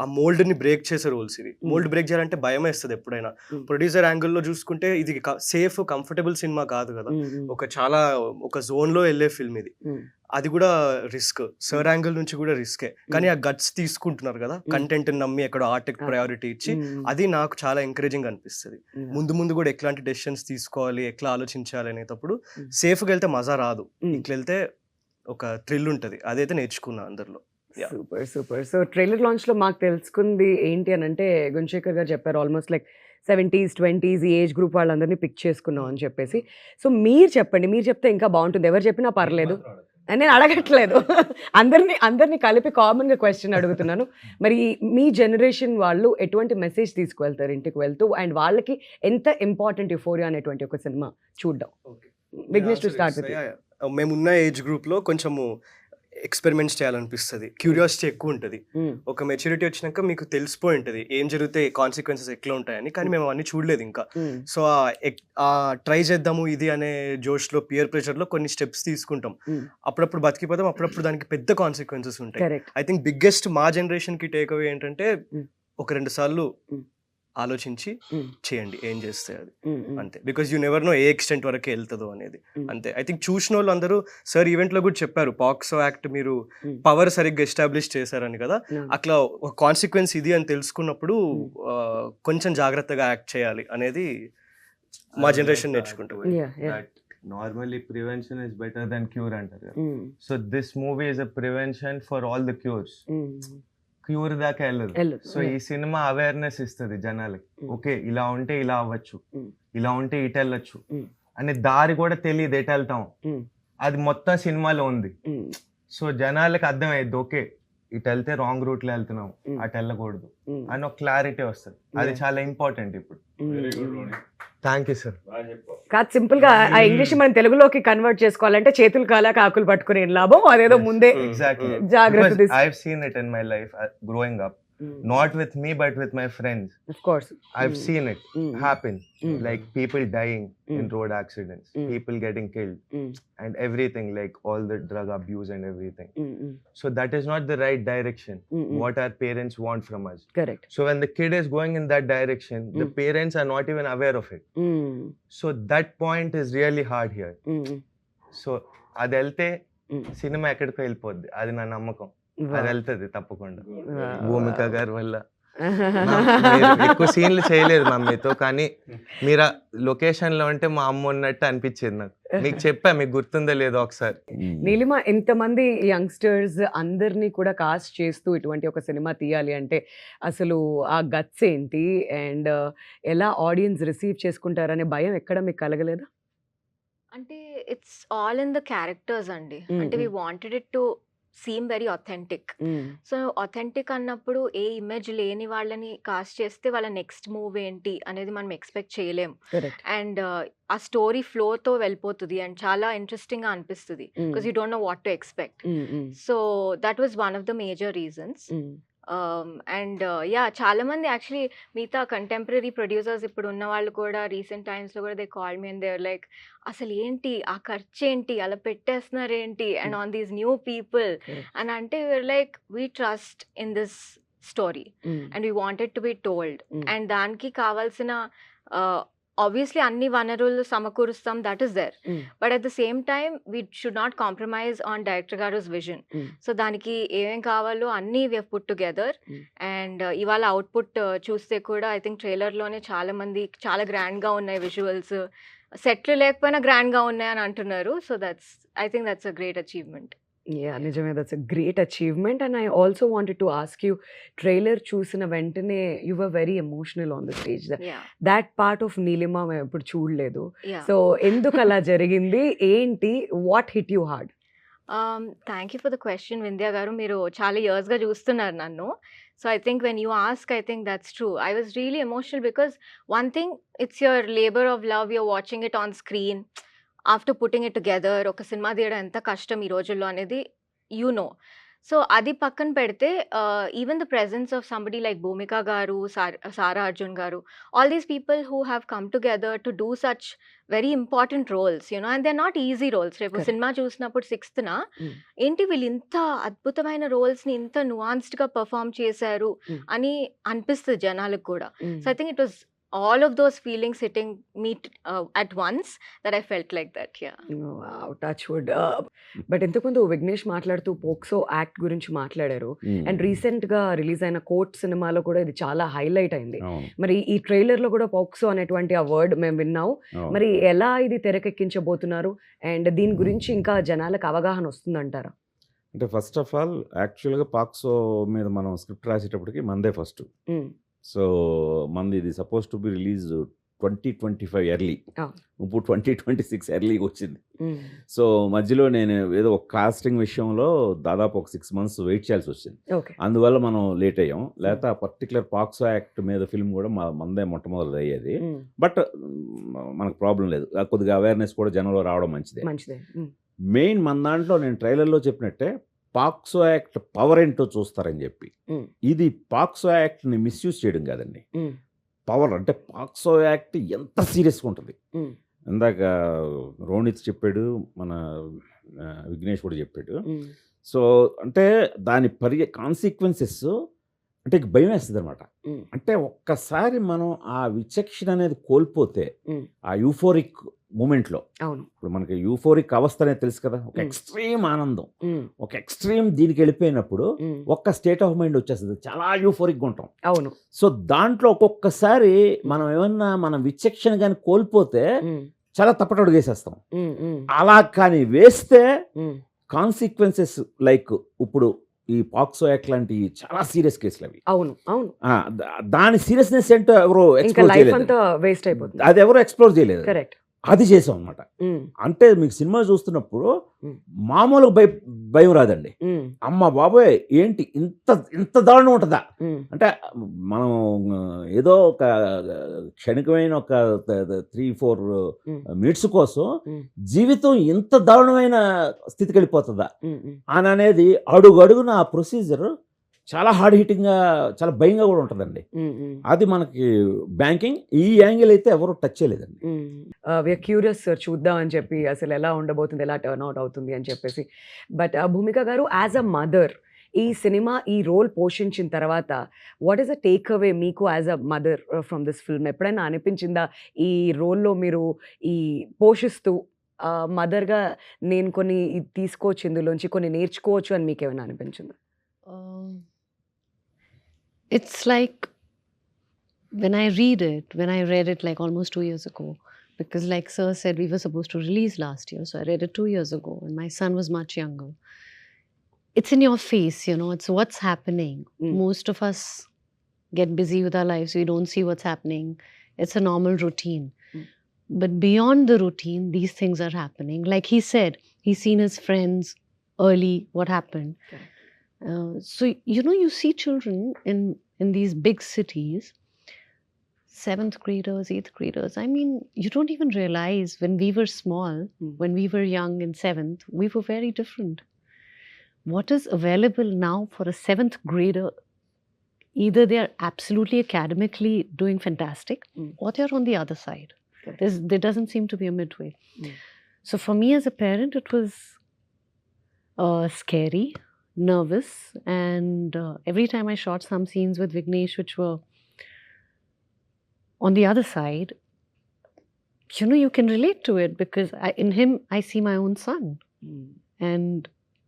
ఆ మోల్డ్ని బ్రేక్ చేసే రోల్స్ ఇవి. మోల్డ్ బ్రేక్ చేయాలంటే భయం వేస్తుంది ఎప్పుడైనా. ప్రొడ్యూసర్ యాంగిల్లో చూసుకుంటే ఇది సేఫ్ కంఫర్టబుల్ సినిమా కాదు కదా, ఒక జోన్లో వెళ్ళే ఫిల్మ్ ఇది. అది కూడా రిస్క్, సర్ యాంగిల్ నుంచి కూడా రిస్కే. కానీ ఆ గట్స్ తీసుకుంటున్నారు కదా, కంటెంట్ నమ్మి ఎక్కడ ఆర్ట్కి ప్రయారిటీ ఇచ్చి, అది నాకు చాలా ఎంకరేజింగ్ అనిపిస్తుంది. ముందు ముందు కూడా ఎట్లాంటి డెసిషన్స్ తీసుకోవాలి, ఎట్లా ఆలోచించాలి అనేటప్పుడు సేఫ్గా వెళ్తే మజా రాదు, ఇట్లా వెళ్తే ఒక థ్రిల్ ఉంటుంది. అదైతే నేర్చుకున్నా అందరిలో. Super super. సో ట్రైలర్ లాంచ్లో మాకు తెలుసుకుంది ఏంటి అని అంటే, గుణశేఖర్ గారు చెప్పారు ఆల్మోస్ట్ లైక్ 70s 20s ఈ ఏజ్ గ్రూప్ వాళ్ళందరినీ పిక్ చేసుకున్నాం అని చెప్పేసి. సో మీరు చెప్పండి, మీరు చెప్తే ఇంకా బాగుంటుంది. ఎవరు చెప్పినా పర్లేదు, నేను అడగట్లేదు, అందరినీ కలిపి కామన్గా క్వశ్చన్ అడుగుతున్నాను. మరి మీ జనరేషన్ వాళ్ళు ఎటువంటి మెసేజ్ తీసుకువెళ్తారు ఇంటికి వెళ్తూ, అండ్ వాళ్ళకి ఎంత ఇంపార్టెంట్ యుఫోరియా అనేటువంటి ఒక సినిమా చూడడం? Vignesh to start with. మేమున్న ఏజ్ గ్రూప్లో కొంచెము ఎక్స్పెరిమెంట్స్ చేయాలనిపిస్తుంది, క్యూరియాసిటీ ఎక్కువ ఉంటుంది. ఒక మెచ్యూరిటీ వచ్చినాక మీకు తెలిసిపోయి ఉంటుంది ఏం జరిగితే కాన్సిక్వెన్సెస్ ఎట్లా ఉంటాయని. కానీ మేము అన్నీ చూడలేదు ఇంకా. సో ఆ ట్రై చేద్దాము ఇది అనే జోష్లో, పియర్ ప్రెషర్లో కొన్ని స్టెప్స్ తీసుకుంటాం. అప్పుడప్పుడు బతికిపోతాం, అప్పుడప్పుడు దానికి పెద్ద కాన్సిక్వెన్సెస్ ఉంటాయి. ఐ థింక్ బిగ్గెస్ట్ మా జనరేషన్కి టేక్ అవే ఏంటంటే, ఒక 2 సార్లు ఆలోచించి చేయండి ఏం చేస్తే అది, అంతే. Because you never know A extent వరకే వెళ్తుందో అనేది, అంతే. ఐ థింక్ చూసిన వాళ్ళు అందరూ సార్ ఈవెంట్లో కూడా చెప్పారు, పాక్సో యాక్ట్ మీరు పవర్ సరిగ్గా ఎస్టాబ్లిష్ చేశారని కదా. అట్లా ఒక కాన్సిక్వెన్స్ ఇది అని తెలుసుకున్నప్పుడు కొంచెం జాగ్రత్తగా యాక్ట్ చేయాలి అనేది మా జనరేషన్ నేర్చుకుంటాం. Normally prevention is better than cure అంటారు కదా. So this movie is a prevention for all the cures. Cure దాకా వెళ్ళదు. సో ఈ సినిమా అవేర్నెస్ ఇస్తుంది జనాలకి. ఓకే, ఇలా ఉంటే ఇలా అవ్వచ్చు, ఇలా ఉంటే ఇటు వెళ్ళొచ్చు అనే దారి కూడా తెలియదు, ఎటు వెళ్తాం అది మొత్తం సినిమాలో ఉంది. సో జనాలకి అర్థమయ్యేది, ఓకే ఇటు వెళ్తే రాంగ్ రూట్లో వెళ్తున్నాం, అటు వెళ్ళకూడదు అని ఒక క్లారిటీ వస్తుంది. అది చాలా ఇంపార్టెంట్ ఇప్పుడు. Thank you sir. కాదు, సింపుల్ గా ఆ ఇంగ్లీష్ మనం తెలుగులోకి కన్వర్ట్ చేసుకోవాలంటే చేతులు కాలాక ఆకులు పట్టుకునే లాభం, అదేదో ముందే జాగ్రత్త. I have seen it in my life growing up. Not with me, but with my friends. Of course. I've seen it happen. Like people dying in road accidents, people getting killed, and everything, like all the drug abuse and everything. So that is not the right direction. What our parents want from us. Correct. So when the kid is going in that direction, the parents are not even aware of it. So that point is really hard here. So అది వెళ్తే cinema ఎక్కడికో వెళ్ళిపోద్ది, అది నా నమ్మకం. అది వెళ్తుంది తప్పకుండా. భూమిక గారి వల్ల ఎక్కువ సీన్లు చేయలేదు మమ్మీతో, కానీ మీరు లొకేషన్ లో ఉంటే మా అమ్మ ఉన్నట్టు అనిపించేది నాకు. మీకు చెప్పా, మీకు గుర్తుందో లేదో ఒకసారి. నీలిమ, ఎంతమంది యంగ్స్టర్స్ అందరినీ కూడా కాస్ట్ చేస్తూ ఇటువంటి ఒక సినిమా తీయాలి అంటే అసలు ఆ గట్స్ ఏంటి, అండ్ ఎలా ఆడియన్స్ రిసీవ్ చేసుకుంటారనే భయం ఎక్కడ మీకు కలగలేదా? అంటే it's all in the characters అండి. అంటే we wanted it to seem very authentic. So authentic అన్నప్పుడు ఏ ఇమేజ్ లేని వాళ్ళని కాస్ట్ చేస్తే వాళ్ళ నెక్స్ట్ మూవ్ ఏంటి అనేది మనం ఎక్స్పెక్ట్ చేయలేము. అండ్ ఆ స్టోరీ ఫ్లోతో వెళ్ళిపోతుంది అండ్ చాలా ఇంట్రెస్టింగ్ గా అనిపిస్తుంది, because you don't know what to expect. So that was one of the major reasons. And చాలా మంది యాక్చువల్లీ మిగతా కంటెంపరీ ప్రొడ్యూసర్స్ ఇప్పుడు ఉన్న వాళ్ళు కూడా రీసెంట్ టైమ్స్లో కూడా they call me and they are like, అసలు ఏంటి ఆ ఖర్చు ఏంటి, అలా పెట్టేస్తున్నారు ఏంటి, and on these new people అని అంటే we're like, we trust in this story and we wanted to be told. And దానికి కావాల్సిన obviously అన్ని వనరులు సమకూరుస్తాం, that is there, but at the same time we should not compromise on director garu's vision. So దానికి ఏమేం కావాలో అన్నీ we have put together. And ఇవాళ అవుట్పుట్ చూస్తే కూడా ఐ థింక్ ట్రైలర్లోనే చాలా మంది చాలా గ్రాండ్గా ఉన్నాయి విజువల్స్, సెట్లు లేకపోయినా గ్రాండ్గా ఉన్నాయని అంటున్నారు. So I think that's a great achievement. Yeah, నిజమే, that's a great achievement. And I also wanted to ask you, trailer చూసిన వెంటనే you were very emotional on the stage. That part of Neelima ఎప్పుడు చూడలేదు. సో ఎందుకు అలా జరిగింది, ఏంటి, what hit you hard? Thank you for the question Vindhya గారు. మీరు చాలా ఇయర్స్గా చూస్తున్నారు నన్ను. So I think when you ask, I think that's true. I was really emotional because one thing, it's your labour of love, you're watching it on screen, after putting it together. ఒక cinema తీయడం ఎంత కష్టం ఈ రోజుల్లో అనేది you know. So అది పక్కన పెడితే even the presence of somebody like Bhumika garu, Sara Arjun garu, all these people who have come together to do such very important roles, you know, and they are not easy roles. రేపు Correct. సినిమా చూసినప్పుడు 6th Mm. ఏంటి వీళ్ళు ఇంత అద్భుతమైన రోల్స్ని ఇంత నువాన్స్డ్గా perform చేశారు Mm. అని అనిపిస్తుంది జనాలకు కూడా. Mm. So I think it was all of those feelings hitting me at once that I felt like that. Yeah. Touch wood. But ఇంతకుముందు విఘ్నేష్ మాట్లాడుతూ పోక్సో యాక్ట్ గురించి మాట్లాడారు. అండ్ రీసెంట్గా రిలీజ్ అయిన కోర్ట్ సినిమాలో కూడా ఇది చాలా హైలైట్ అయింది. అవును, మరి ఈ ట్రైలర్లో కూడా పోక్సో అనేటువంటి ఆ వర్డ్ మేము విన్నాం. అవును. మరి ఎలా ఇది తెరకెక్కించబోతున్నారు అండ్ దీని గురించి ఇంకా జనాలకు అవగాహన వస్తుందంటారా? అంటే ఫస్ట్ ఆఫ్ ఆల్ యాక్చువల్గా పాక్సో మీద మనం స్క్రిప్ట్ రాసేటప్పటికి మందే ఫస్ట్. Mm. సో మంది ఇది suppose to be release 2025 early, Ah. ఇప్పుడు 2026 ఎర్లీకి వచ్చింది. Mm. సో మధ్యలో నేను ఏదో ఒక కాస్టింగ్ విషయంలో దాదాపు ఒక 6 months వెయిట్ చేయాల్సి వచ్చింది. ఓకే. అందువల్ల మనం లేట్ అయ్యాం. లేకపోతే ఆ పర్టికులర్ పాక్సో యాక్ట్ మీద ఫిల్మ్ కూడా మందే మొట్టమొదటి అయ్యేది. Mm. బట్ మనకు ప్రాబ్లం లేదు, కొద్దిగా అవేర్నెస్ కూడా జనంలో రావడం మంచిదే. మంచిదే. Mm. మెయిన్ మన దాంట్లో నేను ట్రైలర్లో చెప్పినట్టే పాక్సో యాక్ట్ పవర్ ఏంటో చూస్తారని చెప్పి, Mm. ఇది పాక్సో యాక్ట్ని మిస్యూజ్ చేయడం కాదండి. Mm. పవర్ అంటే పాక్సో యాక్ట్ ఎంత సీరియస్గా ఉంటుంది. Mm. ఇందాక రోనిత్ చెప్పాడు, మన విఘ్నేష్ కూడా చెప్పాడు. Mm. సో అంటే దాని కాన్సిక్వెన్సెస్ అంటే భయం వేస్తుంది అనమాట. Mm. అంటే ఒక్కసారి మనం ఆ విచక్షణ అనేది కోల్పోతే, Mm. ఆ యూఫోరిక్ మూమెంట్లో, అవును. ఇప్పుడు మనకి యూఫోరిక్ అవస్థ అనేది తెలుసు కదా, ఒక Mm. ఎక్స్ట్రీమ్ ఆనందం, Mm. ఒక ఎక్స్ట్రీమ్ దీనికి వెళ్ళిపోయినప్పుడు Mm. ఒక్క స్టేట్ ఆఫ్ మైండ్ వచ్చేస్తుంది, చాలా యూఫోరిక్గా ఉంటాం. అవును. సో దాంట్లో ఒక్కొక్కసారి మనం ఏమన్నా మన విచక్షణ కానీ కోల్పోతే Mm. చాలా తప్పటడుగు వేసేస్తాం. Mm. Mm. అలా కానీ వేస్తే Mm. కాన్సిక్వెన్సెస్ లైక్ ఇప్పుడు ఈ పాక్సో యాక్ట్ లాంటి చాలా సీరియస్ కేసులు అవి. అవును. అవును. దాని సీరియస్నెస్ ఏంటో ఎవరో ఇంకా ఎక్స్ప్లోర్ లైఫ్ చేయలేదు, అంతా వేస్ట్ అయిపోతుంది. అది ఎవరో ఎక్స్ప్లోర్ చేయలేదు, కరెక్ట్. అది చేసాం అనమాట. అంటే మీకు సినిమా చూస్తున్నప్పుడు Mm. మామూలుగా భయం రాదండి. అమ్మ బాబోయ్ ఏంటి ఇంత ఇంత దారుణం ఉంటుందా అంటే, మనం ఏదో ఒక క్షణికమైన ఒక 3-4 మినిట్స్ కోసం జీవితం ఇంత దారుణమైన స్థితికి వెళ్ళిపోతుందా అని అనేది అడుగు అడుగున ఆ ప్రొసీజర్ చాలా హార్డ్ హిట్టింగ్గా, చాలా భయంగా కూడా ఉంటుందండి. అది మనకి బ్యాంకింగ్ ఈ యాంగిల్ అయితే ఎవరు టచ్ చేయలేదండి. వీఆర్ క్యూరియస్ సార్, చూద్దాం అని చెప్పి అసలు ఎలా ఉండబోతుంది, ఎలా టర్న్ అవుట్ అవుతుంది అని చెప్పేసి. But Bhumika garu, as a mother ఈ సినిమా ఈ రోల్ పోషించిన తర్వాత what is a take away మీకు as a mother from this film? ఎప్పుడైనా అనిపించిందా ఈ రోల్లో మీరు ఈ పోషిస్తూ మదర్గా నేను కొన్ని తీసుకోవచ్చు, ఇందులోంచి కొన్ని నేర్చుకోవచ్చు అని మీకు ఏమైనా అనిపించిందా? It's like when I read it like almost 2 years ago, because like Sir said, we were supposed to release last year, so I read it 2 years ago and my son was much younger. It's in your face, you know, it's what's happening. Most of us get busy with our lives, we don't see what's happening. It's a normal routine. But beyond the routine, these things are happening. Like he said, he's seen his friends early, what happened. Okay. So, you know, you see children in these big cities, 7th graders, 8th graders. I mean, you don't even realize when we were small, when we were young in 7th, we were very different. What is available now for a 7th grader? Either they are absolutely academically doing fantastic, or they are on the other side. There doesn't seem to be a midway. So for me as a parent, it was scary, nervous, and every time I shot some scenes with Vignesh which were on the other side, you know, you can relate to it because in him I see my own son, and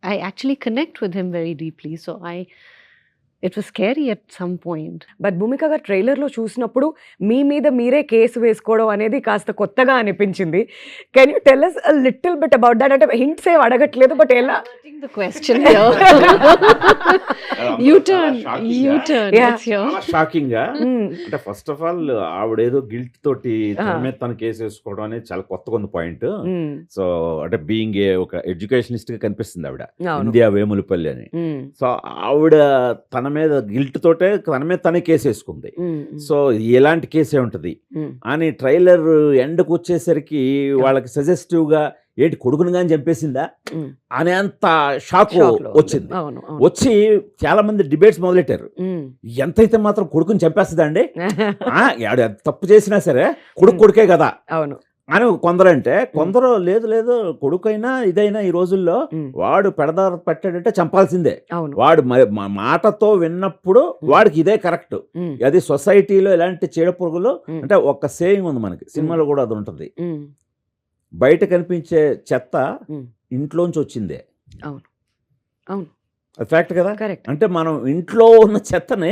I actually connect with him very deeply. So it was scary at some point. But Bhumika garu ట్రైలర్లో చూసినప్పుడు మీ మీద మీరే case వేసుకోవడం అనేది కాస్త కొత్తగా అనిపించింది. Can you tell us a little bit about that? అంటే హింట్స్ ఏం అడగట్లేదు, బట్ ఎలా? The question here. U-turn. U-turn. Yeah. It's here. Shocking గా Mm. అంటే ఫస్ట్ ఆఫ్ ఆల్ ఆవిడేదో గిల్ట్ తోటి తన Ah. మీద తన కేసు వేసుకోవడం అనేది చాలా కొత్తగా ఉంది పాయింట్. Mm. సో అంటే బీయింగ్ ఏ ఒక ఎడ్యుకేషనిస్ట్ గా కనిపిస్తుంది ఆవిడ, అవును. ఇండియా వేములపల్లి అని. Mm. సో ఆవిడ తన మీద గిల్ట్ తోటే తన మీద తనే కేసు వేసుకుంది. Mm. సో ఎలాంటి కేసే ఉంటది Mm. అని ట్రైలర్ ఎండ్కి వచ్చేసరికి వాళ్ళకి సజెస్టివ్ గా ఏంటి కొడుకుని కానీ చంపేసిందా Mm. అనేంత షాక్ Shock లో ఉంది. వచ్చింది. అవును, అవును. వచ్చి చాలా మంది డిబేట్స్ మొదలెట్టారు. Mm. ఎంతైతే మాత్రం కొడుకుని చంపేస్తుందా అండి, ఆవిడ తప్పు చేసినా సరే కొడుకే కదా అవును. అని కొందరంటే, కొందరు లేదు లేదు కొడుకైనా ఇదైనా ఈ రోజుల్లో Mm. వాడు పెడదారు పెట్టాడంటే చంపాల్సిందే. అవును. వాడు మాటతో విన్నప్పుడు వాడికి ఇదే కరెక్ట్. Mm. అది సొసైటీలో ఎలాంటి చీడపురుగులు Mm. అంటే ఒక సేయింగ్ ఉంది మనకి, సినిమాలో కూడా అది ఉంటుంది. Mm. బయట కనిపించే చెత్త Mm. ఇంట్లోంచి వచ్చిందే, అవును, అవును, అది ఫ్యాక్ట్ కదా. కరెక్ట్. అంటే మనం ఇంట్లో ఉన్న చెత్తని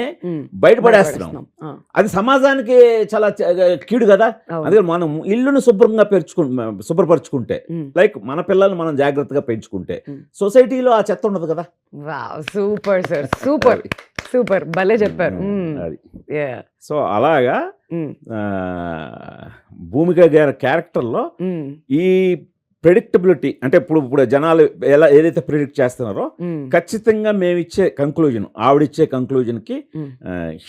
బయటపడేస్తున్నాం. ఆ, అది సమాజానికి చాలా కీడు కదా. అవును. అందుకే మనం ఇల్లును శుభ్రంగా శుభ్రపరచుకుంటే, Mm. లైక్ మన పిల్లల్ని మనం జాగ్రత్తగా పెంచుకుంటే Mm. సొసైటీలో ఆ చెత్త ఉండదు కదా. Wow, super sir, super super, భలే చెప్పారు. అది Yeah. సో అలాగా Mm. భూమిక గారి క్యారెక్టర్లో Mm. ఈ ప్రెడిక్టబిలిటీ అంటే ఇప్పుడు జనాలు ఏదైతే ప్రిడిక్ట్ చేస్తున్నారో Mm. ఖచ్చితంగా మేము ఇచ్చే కంక్లూజన్, ఆవిడిచ్చే కంక్లూజన్కి Mm.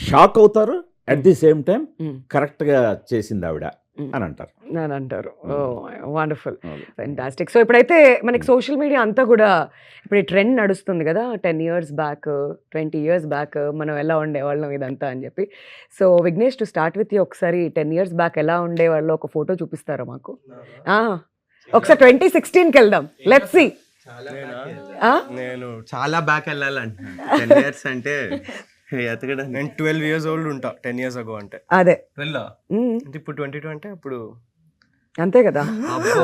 షాక్ అవుతారు. At the same time Mm. కరెక్ట్గా చేసింది ఆవిడ Mm. అని అంటారు. అని అంటారు. Wonderful, fantastic. సో ఇప్పుడైతే మనకి సోషల్ మీడియా అంతా కూడా ఇప్పుడు ఈ ట్రెండ్ నడుస్తుంది కదా, 10 years బ్యాక్, 20 years బ్యాక్ మనం ఎలా ఉండేవాళ్ళం ఇదంతా అని చెప్పి. So Vignesh, to start with you, ఒకసారి 10 years బ్యాక్ ఎలా ఉండేవాళ్ళు ఒక ఫోటో చూపిస్తారా మాకు? ఒకసారి 2016కి వెళ్దాం, లెట్స్ సీ. నేను చాలా బ్యాక్ వెళ్ళాలంటున్నాను. 10 years అంటే ఎతకడం. నేను 12 years old ఉంటా 10 years ago అంటే. అదే. వెళ్ళా Mm. అంటే ఇప్పుడు 22 అంటే అప్పుడు అంతే కదా. అబ్బో,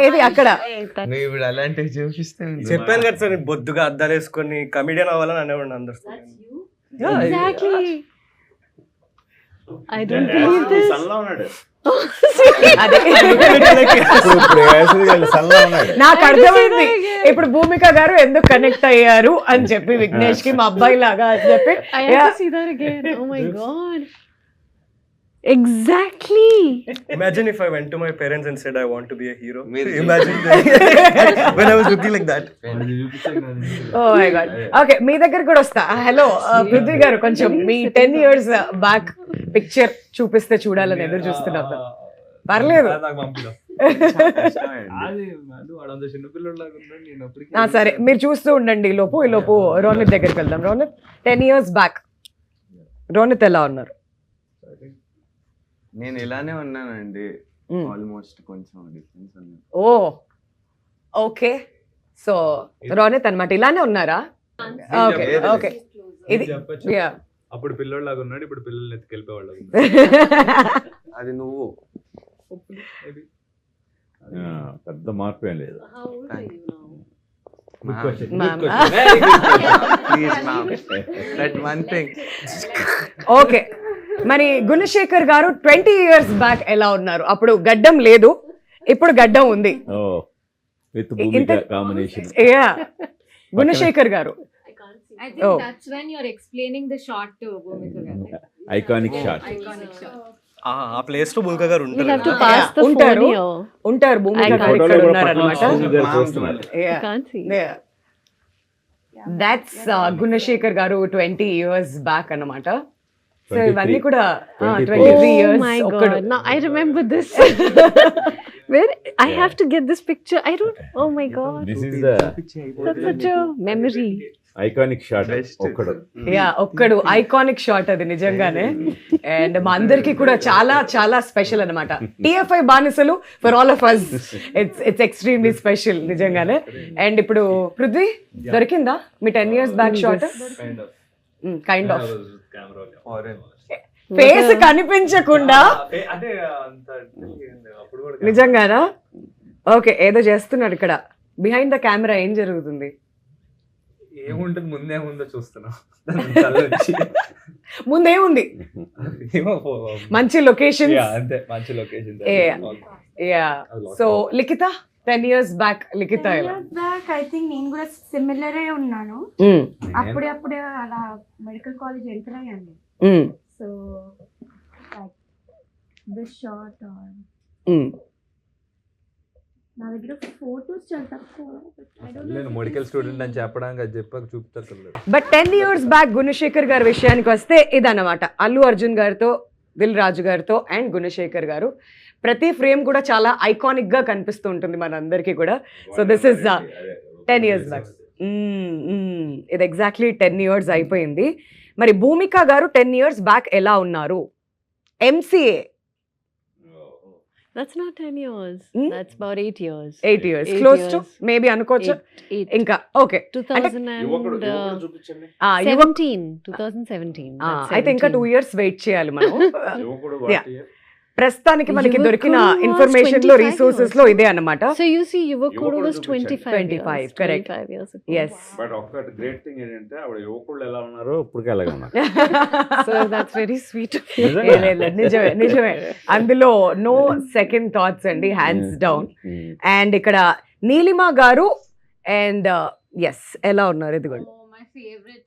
ఏది అక్కడ? నువ్వు ఇప్పుడు అలాంటివి చూపిస్తే చెప్పాను కదా సార్, బొద్దుగా అద్దాలు వేసుకొని కమిడియన్ అవ్వాలని అనేవాడిని అందరు. Exactly. I don't believe this. అదే నాకు అర్థమైంది ఇప్పుడు భూమిక గారు ఎందుకు కనెక్ట్ అయ్యారు అని చెప్పి, విఘ్నేష్ కి మా అబ్బాయి లాగా అని చెప్పి. I have to see that again. Oh my god. Exactly. Imagine if I went to my parents and said I want to be a hero. Maybe. Imagine when I was looking like that. Oh my God. Okay, మీ దగ్గర కూడా వస్తా. Hello Prithvi గారు, కొంచెం మీ 10 years back picture చూపిస్తే చూడాలని ఎదురు చూస్తున్నాం. పర్లేదు. సరే, మీరు చూస్తూ ఉండండి. ఈ లోపు రోనిత్ దగ్గరికి వెళ్దాం. రోనిత్, 10 years బ్యాక్ రోనిత్ ఎలా ఉన్నారు? నేను ఇలానే ఉన్నానండి, ఆల్మోస్ట్ కొంచెం డిఫరెన్స్ ఉంది. ఓ ఓకే. సో రోనిత్ అన్నమాట, ఇలానే ఉన్నారా? Okay okay. ఇది yeah. అప్పుడు పిల్లోళ్ళలాగా ఉన్నాడు, ఇప్పుడు పిల్లల్ని ఎత్తుకెళ్ళిపోయేవాళ్ళు. అది నువ్వు. పెద్ద మార్పు ఏం లేదు. ఓకే, మరి గుణశేఖర్ గారు 20 years బ్యాక్ ఎలా ఉన్నారు? అప్పుడు గడ్డం లేదు, ఇప్పుడు గడ్డం ఉంది. ఓ విత్ భూమిక కాంబినేషన్. గుణశేఖర్ గారు I think Oh. that's when you're explaining the shot to Bhumika garu. Iconic shot. Iconic shot. ఆ ప్లేస్ లో భూమిక గారు We'll have to ఉంటారు. pass the phone ఉంటారు. here. ఉంటారు. భూమిక I గారు can't- ఇక్కడ ఉన్నారన్నమాట. చూస్తున్నారు. I can't see. That's Gunasekhar గారు 20 years బ్యాక్ అన్నమాట. సో 23. ఇవన్నీ కూడా 23 23 Oh years my ఒక్కడు. god. Now I remember this. Where I have to get this picture. I don't. Oh my god. This is the That's such a memory. Iconic shot. ఒక్కడు ఒక్కడు iconic shot అది నిజంగానే. And మా అందరికి కూడా చాలా చాలా స్పెషల్ అన్నమాట. TFI బానిసలు for all of us, it's extremely special నిజంగానే. అండ్ ఇప్పుడు పృథ్వీ దొరికిందా మీ 10 years back shot? Kind of face కనిపించకుండా నిజంగానా? ఓకే, ఏదో చేస్తున్నాడు ఇక్కడ బిహైండ్ ద కెమెరా. ఏం జరుగుతుంది? ఏముంటుంది ముందేముందో చూస్తున్నా. ముందేముంది? మంచి లొకేషన్. అంతే, మంచి లొకేషన్. యా. సో లిఖిత, 10 years బ్యాక్ లిఖిత ఎలా? బ్యాక్ ఐ థింక్ నేను కూడా సిమిలరే ఉన్నాను. అప్పుడే అలా మెడికల్ కాలేజ్ ఎంటర్ అయ్యాను. సో దిస్ షార్ట్ నా దగ్గర ఫోటోస్ చాలా తక్కువ. నేను మెడికల్ స్టూడెంట్ అని చెప్పడానికి అది చెప్పాక చూపుతలేదు. బట్ 10 years బ్యాక్ గుణశేఖర్ గారి విషయానికి వస్తే ఇదన్నమాట. అల్లు అర్జున్ గారితో, దిల్ రాజు గారితో అండ్ గుణశేఖర్ గారు ప్రతి ఫ్రేమ్ కూడా చాలా ఐకానిక్ గా కనిపిస్తూ ఉంటుంది మనందరికీ కూడా. So this is 10 years back. ఇది ఎగ్జాక్ట్లీ 10 years అయిపోయింది. మరి భూమిక గారు 10 years బ్యాక్ ఎలా ఉన్నారు? MCA. That's not 10 years. That's about 8 years. 8 years. 8 Close to years. Maybe అనుకోవచ్చు. Eight. ఇంకా ఓకే. 2017. అయితే ఇంకా 2 years వెయిట్ చేయాలి మనం. Yeah. ప్రస్తుతానికి మనకి యువకుడు దొరికిన was ఇన్ఫర్మేషన్ లో 25 రిసోర్సెస్ లో ఇదే అన్నమాట. So you see, Yuvakudu was Yuvakudu 25 correct. 25 years ago. Yes. But ఒక్కటి గ్రేట్ థింగ్ ఏంటంటే ఆవిడ యువకుళ్ళు ఎలా ఉన్నారో ఇప్పటికే అలాగే ఉన్నారు. So that's very sweet. నిజమే అందులో నో సెకండ్ థాట్స్ అండి, హ్యాండ్స్ డౌన్. అండ్ ఇక్కడ నీలిమా గారు అండ్ ఎస్ ఎలా ఉన్నారు? ఇదిగోండి మై ఫేవరెట్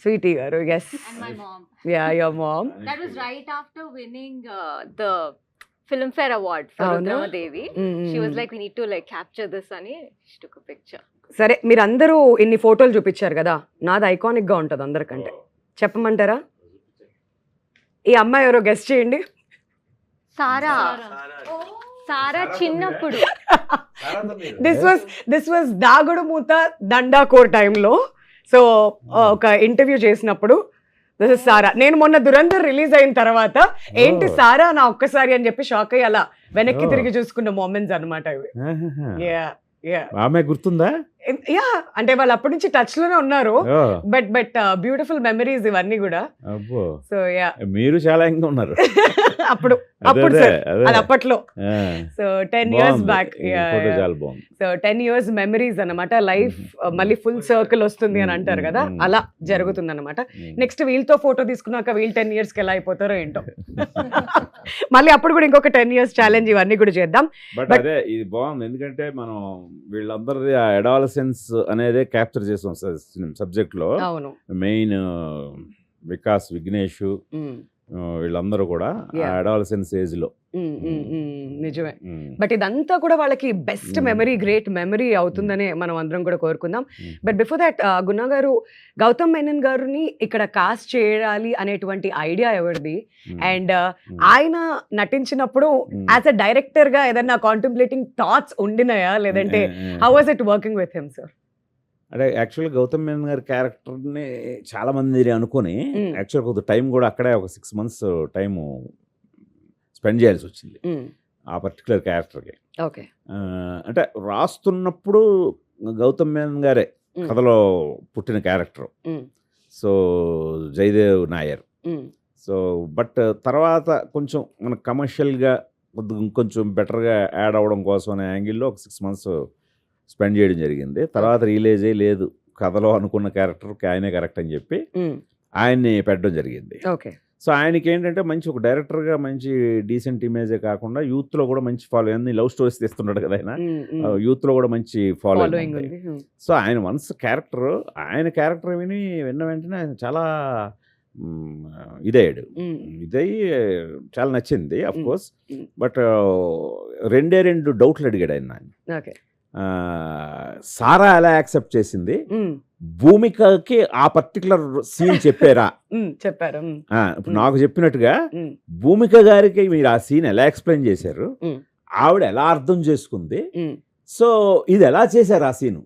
స్వీటీ గారు. Yes and my mom. Yeah your mom. That was right after winning the Filmfare Award for Avuna? Rudrama Devi. She was like, we need to like capture this ani she took a picture. సరే, మీరు అందరూ ఇన్ని ఫోటోలు చూపించారు కదా, నాది iconic గా ఉంటుంది అందరికంటే. చెప్పమంటారా? ఈ అమ్మాయి ఎవరో గెస్ట్ చేయండి. సారా చిన్నప్పుడు దిస్ వాజ్ దాగుడు మూత దండాకోర్ టైంలో. సో ఒక ఇంటర్వ్యూ చేసినప్పుడు దిస్ ఇస్ సారా. నేను మొన్న దురంధర్ రిలీజ్ అయిన తర్వాత ఏంటి సారా నా ఒక్కసారి అని చెప్పి షాక్ అయ్యి అలా వెనక్కి తిరిగి చూసుకున్న మూమెంట్స్ అనమాట ఇవి. ఆమె గుర్తుందా? యా, అంటే వాళ్ళు అప్పటి నుంచి టచ్ లోనే ఉన్నారు. బట్ బ్యూటిఫుల్ మెమరీస్ ఇవన్నీ కూడా. అబ్బో, సో యా, మీరు చాలా ఇంకా ఉన్నారు అప్పుడు సార్, అది అప్పట్లో. So 10 years back. చాలా బాగుంది. సో 10 years మెమరీస్ అన్నమాట. లైఫ్ మళ్ళీ ఫుల్ సర్కిల్ వస్తుంది అని అంటారు కదా, అలా జరుగుతుంది అనమాట. నెక్స్ట్ వీళ్ళతో ఫోటో తీసుకున్నాక వీళ్ళు 10 years కి ఎలా అయిపోతారో ఏంటో. మళ్ళీ అప్పుడు కూడా ఇంకొక 10 years ఛాలెంజ్ ఇవన్నీ కూడా చేద్దాం. బట్ అదే ఇది బాగుంది, ఎందుకంటే మనం వీళ్ళందరిది ఆ అడాలసెన్స్ అనేది క్యాప్చర్ చేసాం సబ్జెక్ట్ లో. అవును, మెయిన్ వికాస్, విఘ్నేష్ వీళ్ళందరూ కూడా అడాలసెన్స్ ఏజ్ లో. నిజమే. బట్ ఇదంతా కూడా వాళ్ళకి బెస్ట్ మెమరీ, గ్రేట్ మెమరీ అవుతుందని మనం అందరం కూడా కోరుకుందాం. బట్ బిఫోర్ దాట్, గుణ గారు, గౌతమ్ మేనన్ గారిని ఇక్కడ కాస్ట్ చేయాలి అనేటువంటి ఐడియా ఎవరిది? అండ్ ఆయన నటించినప్పుడు యాజ్ అ డైరెక్టర్ గా ఏదైనా కాంటెంప్లేటింగ్ థాట్స్ ఉండినాయా, లేదంటే how was it working with him sir? అంటే యాక్చువల్గా గౌతమ్ మేనన్ గారి క్యారెక్టర్ని చాలా మంది అనుకొని యాక్చువల్గా కొంత టైం కూడా అక్కడే ఒక 6 months టైము స్పెండ్ చేయాల్సి వచ్చింది ఆ పర్టికులర్ క్యారెక్టర్కి. ఓకే. అంటే రాస్తున్నప్పుడు గౌతమ్ మేనన్ గారే కథలో పుట్టిన character. So Jayadev Nair. So but తర్వాత కొంచెం మన కమర్షియల్గా కొంచెం బెటర్గా యాడ్ అవ్వడం కోసం అనే యాంగిల్లో ఒక 6 months స్పెండ్ చేయడం జరిగింది. తర్వాత రియలైజ్ అయ్యి లేదు, కథలో అనుకున్న క్యారెక్టర్కి ఆయనే కరెక్ట్ అని చెప్పి ఆయన్ని పెట్టడం జరిగింది. ఓకే. సో ఆయనకి ఏంటంటే మంచి ఒక డైరెక్టర్గా మంచి డీసెంట్ ఇమేజే కాకుండా యూత్లో కూడా మంచి ఫాలో, అన్ని లవ్ స్టోరీస్ తీస్తున్నాడు కదా ఆయన, యూత్లో కూడా మంచి ఫాలోయింగ్ ఉంది. సో ఆయన వన్స్ ఆయన క్యారెక్టర్ విన్న వెంటనే ఆయన చాలా ఇదయ్యాడు. ఇదయ్యి చాలా నచ్చింది అఫ్ కోర్స్. బట్ 2 డౌట్లు అడిగాడు ఆయన. సారా ఎలా యాక్సెప్ట్ చేసింది, భూమికకి ఆ పర్టికులర్ సీన్ చెప్పారా? చెప్పారు. ఇప్పుడు నాకు చెప్పినట్టుగా భూమిక గారికి మీరు ఆ సీన్ ఎలా ఎక్స్ప్లెయిన్ చేశారు, ఆవిడ ఎలా అర్థం చేసుకుంది, సో ఇది ఎలా చేశారు ఆ సీను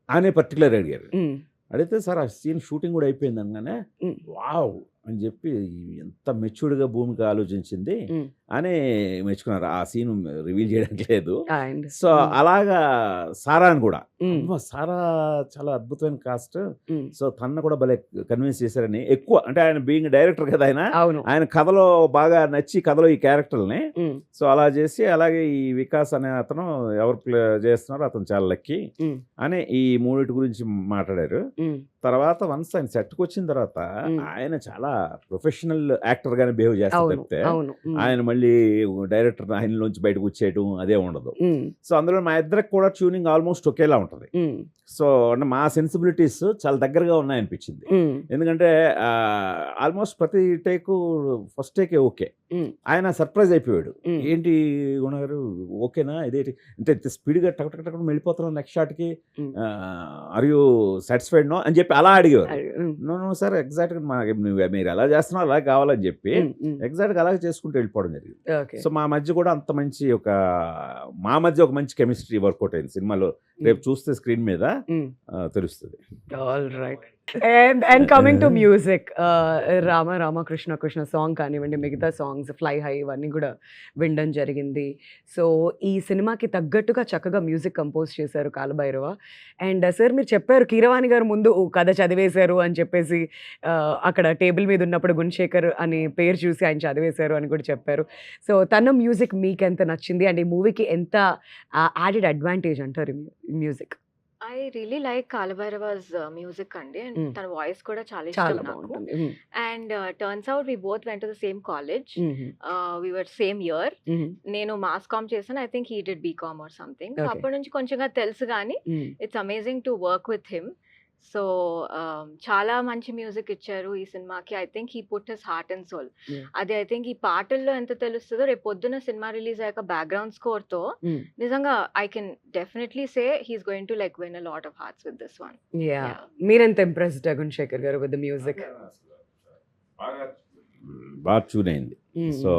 అనే పర్టికులర్ అడిగారు. అడిగితే సార్ ఆ సీన్ షూటింగ్ కూడా అయిపోయింది అనగానే వావ్ అని చెప్పి ఎంత మెచ్యూర్డ్గా భూమిక ఆలోచించింది అని మెచ్చుకున్నారు. ఆ సీన్ రివీల్ చేయడానికి లేదు. సో అలాగా సారాని కూడా, సారా చాలా అద్భుతమైన కాస్ట్, సో తన కూడా భలే కన్విన్స్ చేశారని. ఎక్కువ అంటే ఆయన బీయింగ్ డైరెక్టర్ కదా, ఆయన కథలో బాగా నచ్చి కథలో ఈ క్యారెక్టర్ని సో అలా చేసి, అలాగే ఈ వికాస్ అనే అతను ఎవరు ప్లే చేస్తున్నారో అతను చాలా లక్కీ అని ఈ మూడిటి గురించి మాట్లాడారు. తర్వాత వన్స్ ఆయన సెట్కి వచ్చిన తర్వాత ఆయన చాలా ప్రొఫెషనల్ యాక్టర్గానే బిహేవ్ చేస్తారు అవును తప్పితే అవును ఆయన మళ్ళీ డైరెక్టర్ ఆయనలోంచి బయటకు వచ్చేయడం అదే ఉండదు. సో అందులో మా ఇద్దరికి కూడా ట్యూనింగ్ ఆల్మోస్ట్ ఒకేలా ఉంటుంది. సో అంటే మా సెన్సిబిలిటీస్ చాలా దగ్గరగా ఉన్నాయనిపించింది. ఎందుకంటే ఆల్మోస్ట్ ప్రతి టేకు ఫస్ట్ టేకే ఓకే. ఆయన సర్ప్రైజ్ అయిపోయాడు, ఏంటి గుణ గారు ఓకేనా ఇదేంటి అంటే స్పీడ్గా టక్ టక్ టక్ వెళ్ళిపోతున్నాం నెక్స్ట్ షాట్కి, ఆర్ యూ సాటిస్ఫైడ్ నో అని చెప్పి అలా అడిగేవారు. నో సార్ ఎగ్జాక్ట్గా మీరు ఎలా చేస్తున్నారో అలా కావాలని చెప్పి ఎగ్జాక్ట్గా అలాగే చేసుకుంటూ వెళ్ళిపోవడం జరిగింది. సో మా మధ్య కూడా అంత మంచి మా మధ్య ఒక మంచి కెమిస్ట్రీ వర్కౌట్ అయింది సినిమాలో. రేపు చూస్తే స్క్రీన్ మీద తెలుస్తుంది. All right. And coming to music, Rama Krishna song కానివ్వండి, మిగతా సాంగ్స్ ఫ్లై హై ఇవన్నీ కూడా వినడం జరిగింది. సో ఈ సినిమాకి తగ్గట్టుగా చక్కగా మ్యూజిక్ కంపోజ్ చేశారు కాలభైరవ. అండ్ సార్ మీరు చెప్పారు కీరవాణి గారు ముందు కథ చదివేశారు అని చెప్పేసి, అక్కడ టేబుల్ మీద ఉన్నప్పుడు గుణశేఖర్ అని పేరు చూసి ఆయన చదివేశారు అని కూడా చెప్పారు. సో తన మ్యూజిక్ మీకు ఎంత నచ్చింది అండ్ ఈ మూవీకి ఎంత యాడెడ్ అడ్వాంటేజ్ అంటారు music? I really like Kaala Bhairava's music అండి, అండ్ తన వాయిస్ కూడా చాలా చాలా ఇష్టం నాకు. బాగుంటుంది. And turns out we both went to the same college, we were same year. నేను మాస్ కామ్ చేశాను, I think he did BCom or something. Okay. అప్పటి నుంచి కొంచెంగా తెలుసు కానీ it's amazing to work with him. So చాలా మంచి music ఇచ్చారు ఈ సినిమాకి. I think he put his heart and soul. అది ఐ థింక్ ఈ పాటల్లో ఎంత తెలుస్తుందో రేపు పొద్దున సినిమా రిలీజ్ అయ్యాక బ్యాక్గ్రౌండ్ స్కోర్ తో నిజంగా I can definitely say he's going to like win a lot of hearts with this one. మీరెంత ఇంప్రెస్డ్ గుణశేఖర్ గారు విత్ ద మ్యూజిక్? బాగా ట్యూన్ అయింది. సో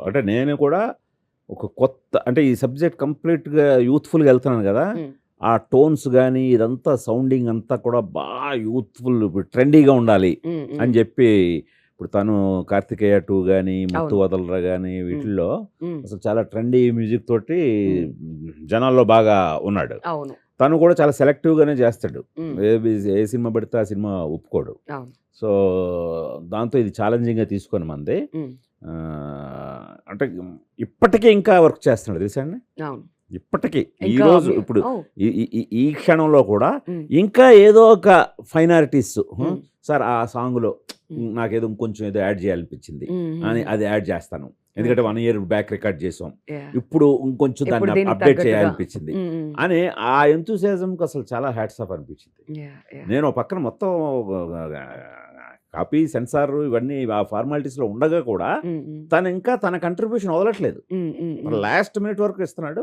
అంటే నేను కూడా ఒక కొత్త అంటే ఈ సబ్జెక్ట్ కంప్లీట్గా యూత్ఫుల్గా వెళ్తున్నాను కదా, ఆ టోన్స్ కానీ ఇదంతా సౌండింగ్ అంతా కూడా బాగా యూత్ఫుల్ ట్రెండీగా ఉండాలి అని చెప్పి ఇప్పుడు తను కార్తికేయ 2 కానీ ముత్తు వదలరా కానీ వీటిల్లో అసలు చాలా ట్రెండీ మ్యూజిక్ తోటి జనాల్లో బాగా ఉన్నాడు. తను కూడా చాలా సెలెక్టివ్గానే చేస్తాడు, ఏ సినిమా పడితే ఆ సినిమా ఒప్పుకోడు. సో దాంతో ఇది ఛాలెంజింగ్గా తీసుకొని మంది అంటే ఇప్పటికీ ఇంకా వర్క్ చేస్తున్నాడు తెలుసా అండి. ఇప్పటికీ ఈరోజు ఇప్పుడు ఈ క్షణంలో కూడా ఇంకా ఏదో ఒక ఫైనాలిటీస్ సార్ ఆ సాంగ్లో నాకేదో ఇంకొంచెం ఏదో యాడ్ చేయాలనిపించింది అని అది యాడ్ చేస్తాను, ఎందుకంటే 1 year బ్యాక్ రికార్డ్ చేసాం, ఇప్పుడు ఇంకొంచెం దాన్ని అప్డేట్ చేయాలనిపించింది అని ఆ ఎంతూసియాజంకి అసలు చాలా హ్యాట్స్ ఆఫ్ అనిపించింది. నేను పక్కన మొత్తం కాపీ సెన్సార్ ఇవన్నీ ఆ ఫార్మాలిటీస్లో ఉండగా కూడా తను ఇంకా తన కంట్రిబ్యూషన్ వదలట్లేదు, లాస్ట్ మినిట్ వరకు ఇస్తున్నాడు.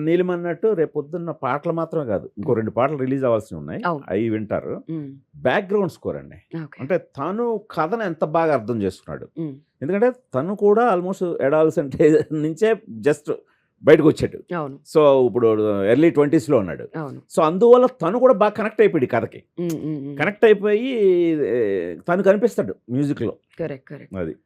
నీలిమన్నట్టు రేపు పొద్దున్న పాటలు మాత్రమే కాదు, ఇంకో 2 పాటలు రిలీజ్ అవ్వాల్సి ఉన్నాయి, అవి వింటారు. బ్యాక్గ్రౌండ్ స్కోర్ అండి, అంటే తను కథను ఎంత బాగా అర్థం చేసుకున్నాడు. ఎందుకంటే తను కూడా ఆల్మోస్ట్ అడాలసెంట్ నుంచే జస్ట్ బయటకు వచ్చాడు. సో ఇప్పుడు ఎర్లీ 20s ఉన్నాడు. సో అందువల్ల తను కూడా బాగా కనెక్ట్ అయిపోయాడు కథకి, కనెక్ట్ అయిపోయి తను కనిపిస్తాడు మ్యూజిక్లో. అది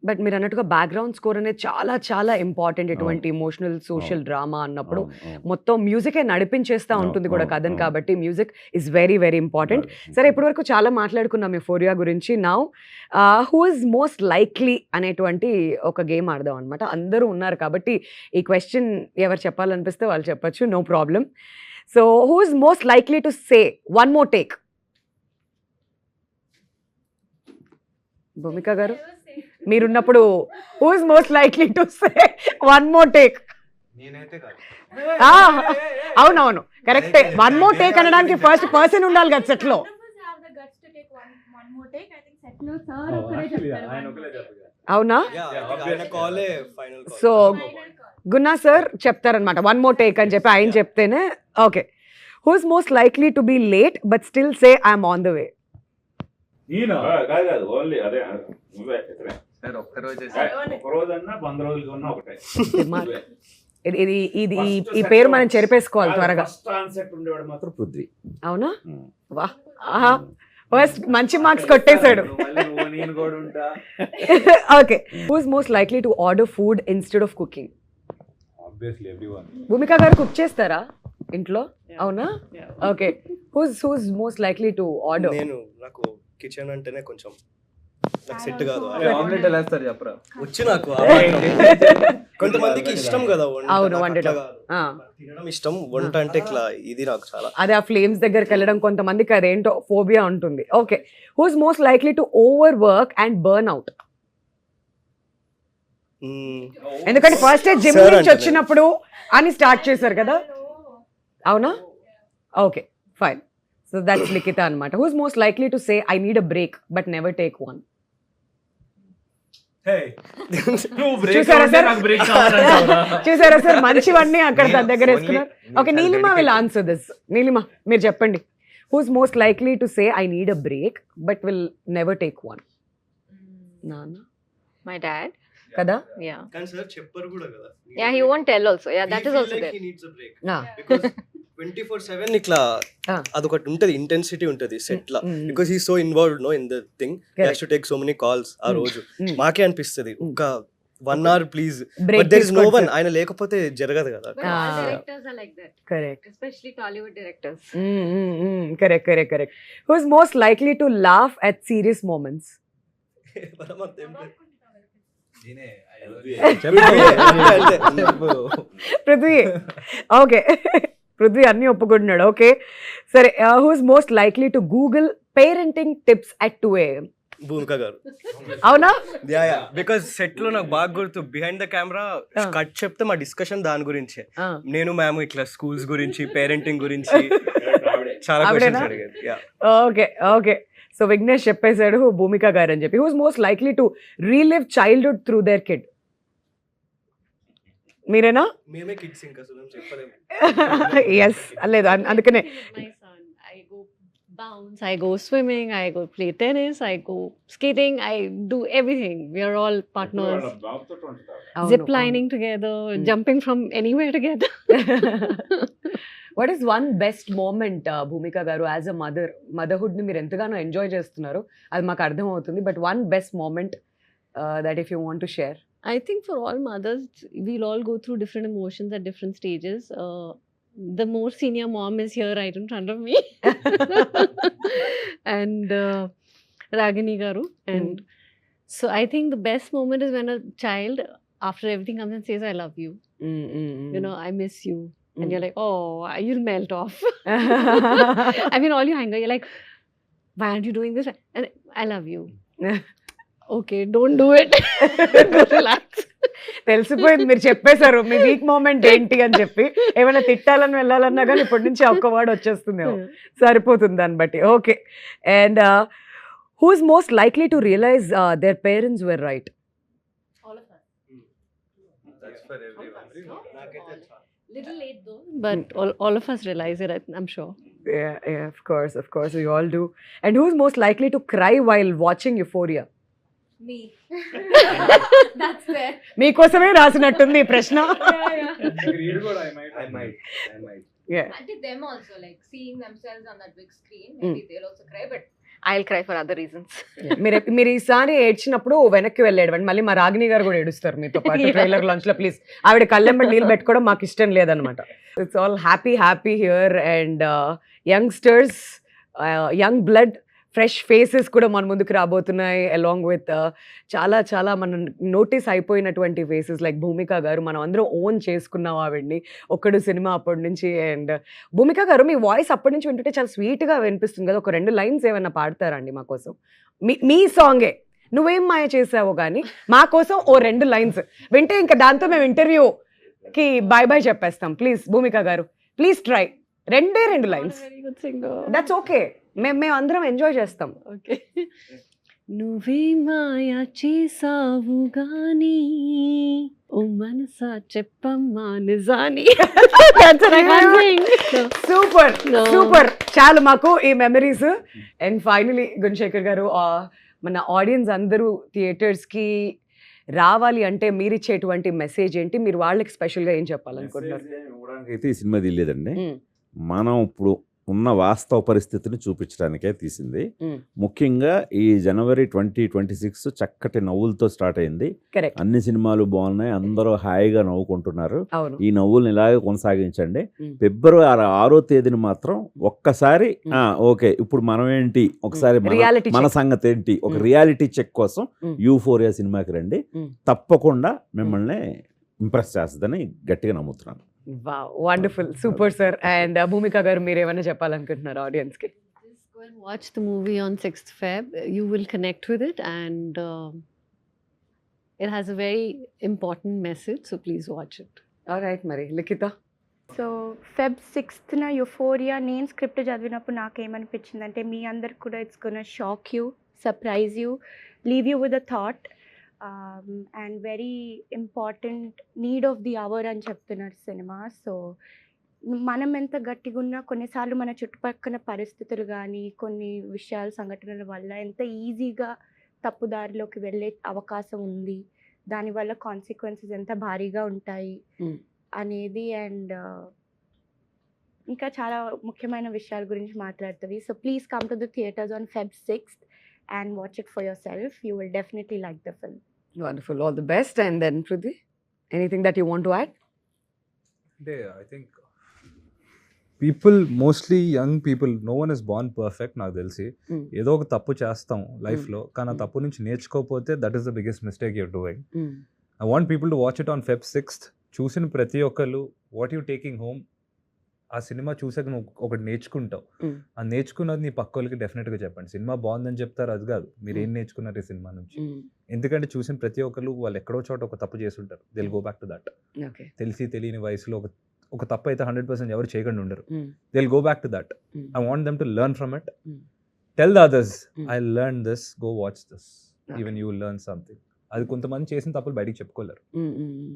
బట్ మీరు అన్నట్టుగా బ్యాక్గ్రౌండ్ స్కోర్ అనేది చాలా చాలా ఇంపార్టెంట్. ఎటువంటి ఇమోషనల్ సోషల్ డ్రామా అన్నప్పుడు మొత్తం మ్యూజికే నడిపించేస్తూ ఉంటుంది కూడా కథను, కాబట్టి music is very very important. సరే ఇప్పటి వరకు చాలా మాట్లాడుకున్నాం ఎఫోరియా గురించి. Now who is most likely అనేటువంటి ఒక గేమ్ ఆడదాం అనమాట. అందరూ ఉన్నారు కాబట్టి ఈ క్వశ్చన్ ఎవరు చెప్పాలనిపిస్తే వాళ్ళు చెప్పచ్చు, no problem. So who is most likely to say one more take? Bhumika garu మీరున్నప్పుడు who is most likely to say one more take? అవునవును కరెక్టే, వన్ మోర్ టేక్ అనడానికి ఫస్ట్ పర్సన్ ఉండాలి కదా సెట్ లో. అవునా? సో గున్నా సార్ చెప్తారనమాట వన్ మోర్ టేక్ అని చెప్పి ఆయన చెప్తేనే. Okay, who is most likely to be late but still say I'm on the way? ఇది ఈ పేరు మనం చెరిపేసుకోవాలి త్వరగా. పృథ్వీ. అవునా? వా, ఫస్ట్ మంచి మార్క్స్ కొట్టేశాడు. Okay, who is most likely to order food instead of cooking? Bhumika garu cook చేస్తారా ఇంట్లో? అవునా? Okay, who is most likely to order? నేను నాకు కిచెన్ అంటేనే కొంచెం నాకు సెట్ కాదు ఆమ్లెట్ ఎలా వేస్తారు చెప్పరా? వచ్చి నాకు ఆ మాత్రం. కొంతమందికి ఇష్టం కదా వంట, అవును, నాకు వండడం. అట్లా కాదు. తినడం ఇష్టం, వంట అంటే ఇట్లా ఇది నాకు చాలా. అదే ఆ ఫ్లేమ్స్ దగ్గరికి వెళ్ళడం కొంతమందికి అదేంటో ఫోబియా ఉంటుంది. Okay, who's most likely to overwork and burn out? ఎందుకంటే ఫస్ట్ జిమ్ Sir నుంచి అంటున్నారు. వచ్చినప్పుడు అని స్టార్ట్ చేశారు కదా, అవునా? Okay, fine. So that's Likhita అనమాట. Who's most likely to say I need a break but never take one? చూసారా సార్, చూసారా సార్, మంచివన్నీ అక్కడ తన దగ్గర వేసుకున్నారు. Okay, Neelima will answer this. Neelima, మీరు చెప్పండి. Who's most likely to say I need a break but will never take one? నాన్న మై డాడ్ కదా? యా కానీ సార్ చెప్పరు కూడా కదా. Yeah he won't tell also. Yeah that is also there. He needs a break. Ah. Because 24/7 ఇట్లా Ah. అదొకటి ఉంటది, intensity ఉంటది సెట్ లా. Mm. Because he so involved no in the thing. He Correct. Has to take so many calls ఆ Mm. రోజు. Mm. మాకే అనిపిస్తది ఒక 1 hour please, Break but there is no తీసుకోండి వన్. సార్. ఆయన లేకపోతే జరగదు కదా. But Ah. all directors are like that, correct. especially Tollywood directors. Correct, correct, correct. Who's most likely to laugh at serious moments? Prithvi. Okay, Prithvi అన్ని ఒప్పుకుంటున్నాడు. Okay సరే, who's most likely to google parenting tips at 2 AM? Bhumika గారు. అవునా? Because set లో నాకు బాగా గుర్తు, behind the camera cut చెప్తే మా డిస్కషన్ దాని గురించే. Ah. నేను మ్యామ్ ఇట్లా స్కూల్స్ గురించి, పేరెంటింగ్ గురించి చాలా ఆవిడేనా? క్వశ్చన్స్ అడిగారు. Yeah. Okay, okay. So Vignesh చెప్పేశాడు భూమిక గారు అని చెప్పి. Who's most likely to relive childhood through their kid? మీరేనా? మేమే కిడ్స్ ఇంకా అసలు చెప్పలేము. ఎస్, లేదు అందుకనే. My son, I go bounce, I go swimming, I go play tennis, I go skating, I do everything. We are all partners. Zip lining together, jumping from anywhere together. What is one best moment Bhumika garu as అ మదర్హుడ్ని మీరు ఎంతగానో enjoy చేస్తున్నారు, అది మాకు అర్థం అవుతుంది. But one best moment that if you want to share? I think for all mothers, we'll all go through different emotions at different stages. The more senior mom is here right in front of me. And Ragini Garu. And so I think the best moment is when a child, after everything, comes and says, I love you. You know, I miss you. And you're like, oh, you'll melt off. I mean, all your anger, you're like, why aren't you doing this? And I love you. Okay, don't do it. Go relax. తెలిసిపోయింది, మీరు చెప్పేశారు మీ week moment ఏంటి అని చెప్పి. ఏమైనా తిట్టాలని వెళ్ళాలన్నా కానీ ఇప్పటి నుంచి ఒక్క వర్డ్ వచ్చేస్తుంది, సరిపోతుంది దాన్ని బట్టి. Okay, and who's most likely to realise their parents were right? All of us. That's for everyone. Little late though, but all of us realize it, I'm sure. Yeah, of course, we all do. And who's most likely to cry while watching Euphoria? Me. That's there. మీకోసమే రాసినట్టుంది ఈ ప్రశ్న. I might. Yeah. And them also, like seeing themselves on that big screen, maybe they'll also cry, but I'll cry for other reasons. మీరు ఈసారి ఏడ్చినప్పుడు వెనక్కి వెళ్ళేడు, మళ్ళీ మా రాగిణి గారు కూడా ఏడుస్తారు మీతో పాటు ట్రైలర్ లాంచ్ లో. ప్లీజ్, ఆవిడ కళ్ళెంబడి నీళ్ళు పెట్టుకోవడం మాకు ఇష్టం లేదనమాట. It's all happy here. And youngsters, young blood, fresh faces కూడా మన ముందుకు రాబోతున్నాయి, అలాంగ్ విత్ చాలా మనం నోటీస్ అయిపోయినటువంటి ఫేసెస్ లైక్ భూమిక గారు. మనం అందరం ఓన్ చేసుకున్నాం ఆవిడ్ని, ఒక్కడు సినిమా అప్పటి నుంచి. అండ్ భూమిక గారు, మీ వాయిస్ అప్పటి నుంచి వింటుంటే చాలా స్వీట్గా వినిపిస్తుంది కదా. ఒక 2 లైన్స్ ఏమైనా పాడతారండి మా కోసం? మీ సాంగే నువ్వేం మాయ చేసావో కానీ మా కోసం ఓ 2 లైన్స్ వింటే ఇంకా దాంతో మేము ఇంటర్వ్యూకి బాయ్ చెప్పేస్తాం. ప్లీజ్ భూమిక గారు, please try. 2 lines. Very good singer. That's okay, మేము అందరం ఎంజాయ్ చేస్తాం. Okay. నువ్వే మాయా చేసావు గాని ఓ మనసా చెప్పమ్మా నిజాని. That's what I can't sing. Super No. Super, చాలు మాకు ఈ మెమరీస్. అండ్ ఫైనలీ గుణశేఖర్ గారు, మన ఆడియన్స్ అందరూ థియేటర్స్కి రావాలి అంటే మీరు ఇచ్చేటువంటి మెసేజ్ ఏంటి? మీరు వాళ్ళకి స్పెషల్గా ఏం చెప్పాలనుకుంటున్నారు? అయితే ఈ సినిమా తెలియదండి. మనం ఇప్పుడు ఉన్న వాస్తవ పరిస్థితిని చూపించడానికే తీసింది. Mm. ముఖ్యంగా ఈ జనవరి 2026 చక్కటి నవ్వులతో స్టార్ట్ అయింది. కరెక్ట్. అన్ని సినిమాలు బాగున్నాయి, అందరూ హాయిగా నవ్వుకుంటున్నారు. అవును. ఈ నవ్వుల్ని ఇలాగే కొనసాగించండి. Mm. ఫిబ్రవరి 6వ తేదీని మాత్రం ఒక్కసారి ఓకే ఇప్పుడు మనం ఏంటి, ఒకసారి Reality మన check. సంగతి ఏంటి, ఒక Mm. రియాలిటీ చెక్ కోసం Mm. యూఫోరియా సినిమాకి రండి. Mm. తప్పకుండా మిమ్మల్ని ఇంప్రెస్ చేస్తుందని గట్టిగా నమ్ముతున్నాను. Wonderful, super sir. అండ్ భూమిక గారు మీరు ఏమైనా చెప్పాలనుకుంటున్నారు ఆడియన్స్ కి? Just go and watch the movie on 6th Feb. You will connect with it, and it has a very important message, so please watch it. Alright, మరి Likhita? So Feb 6th Euphoria నేను script చదివినప్పుడు నాకేమనిపించిందంటే మీ అందరికి కూడా it's gonna shock you, surprise you, leave you with a thought and very important need of the hour అని చెప్తున్నారు cinema. So మనం ఎంత గట్టిగా ఉన్నా కొన్నిసార్లు మన చుట్టుపక్కల పరిస్థితులు కానీ కొన్ని విషయాలు సంఘటనల వల్ల ఎంత ఈజీగా తప్పుదారిలోకి వెళ్ళే అవకాశం ఉంది, దానివల్ల కాన్సిక్వెన్సెస్ ఎంత భారీగా ఉంటాయి Mm. అనేది అండ్ ఇంకా చాలా ముఖ్యమైన విషయాల గురించి మాట్లాడుతుంది. So please come to the theatres on Feb 6th and watch it for yourself. You will definitely like the film. Wonderful, all the best. And then Prithvi, anything that you want to add? అంటే I think people mostly young people, no one is born perfect. నాకు తెలిసి Mm. ఏదో ఒక తప్పు చేస్తాం లైఫ్లో, కానీ ఆ తప్పు నుంచి నేర్చుకోకపోతే that is the biggest mistake you're doing. I want people to watch it on Feb 6th. చూసిన ప్రతి ఒక్కళ్ళు వాట్ యూ టేకింగ్ హోమ్, ఆ సినిమా చూసాక నువ్వు ఒకటి నేర్చుకుంటావు. Mm. ఆ నేర్చుకున్నది నీ పక్క వాళ్ళకి డెఫినెట్గా చెప్పండి. సినిమా బాగుందని చెప్తారు, అది కాదు మీరు ఏం నేర్చుకున్నారు ఈ సినిమా నుంచి. ఎందుకంటే చూసిన ప్రతి ఒక్కళ్ళు వాళ్ళు ఎక్కడో చోట ఒక తప్పు చేసి ఉంటారు. They'll go back to that. Okay. తెలిసి తెలియని వయసులో ఒక తప్పు అయితే 100% ఎవరు చేయకుండా ఉండరు. They'll go back to that. I want them to learn from it. Tell the others I learn this, go watch this, even you will learn something. అది కొంతమంది చేసిన తప్పులు బయటికి చెప్పుకోలేరు,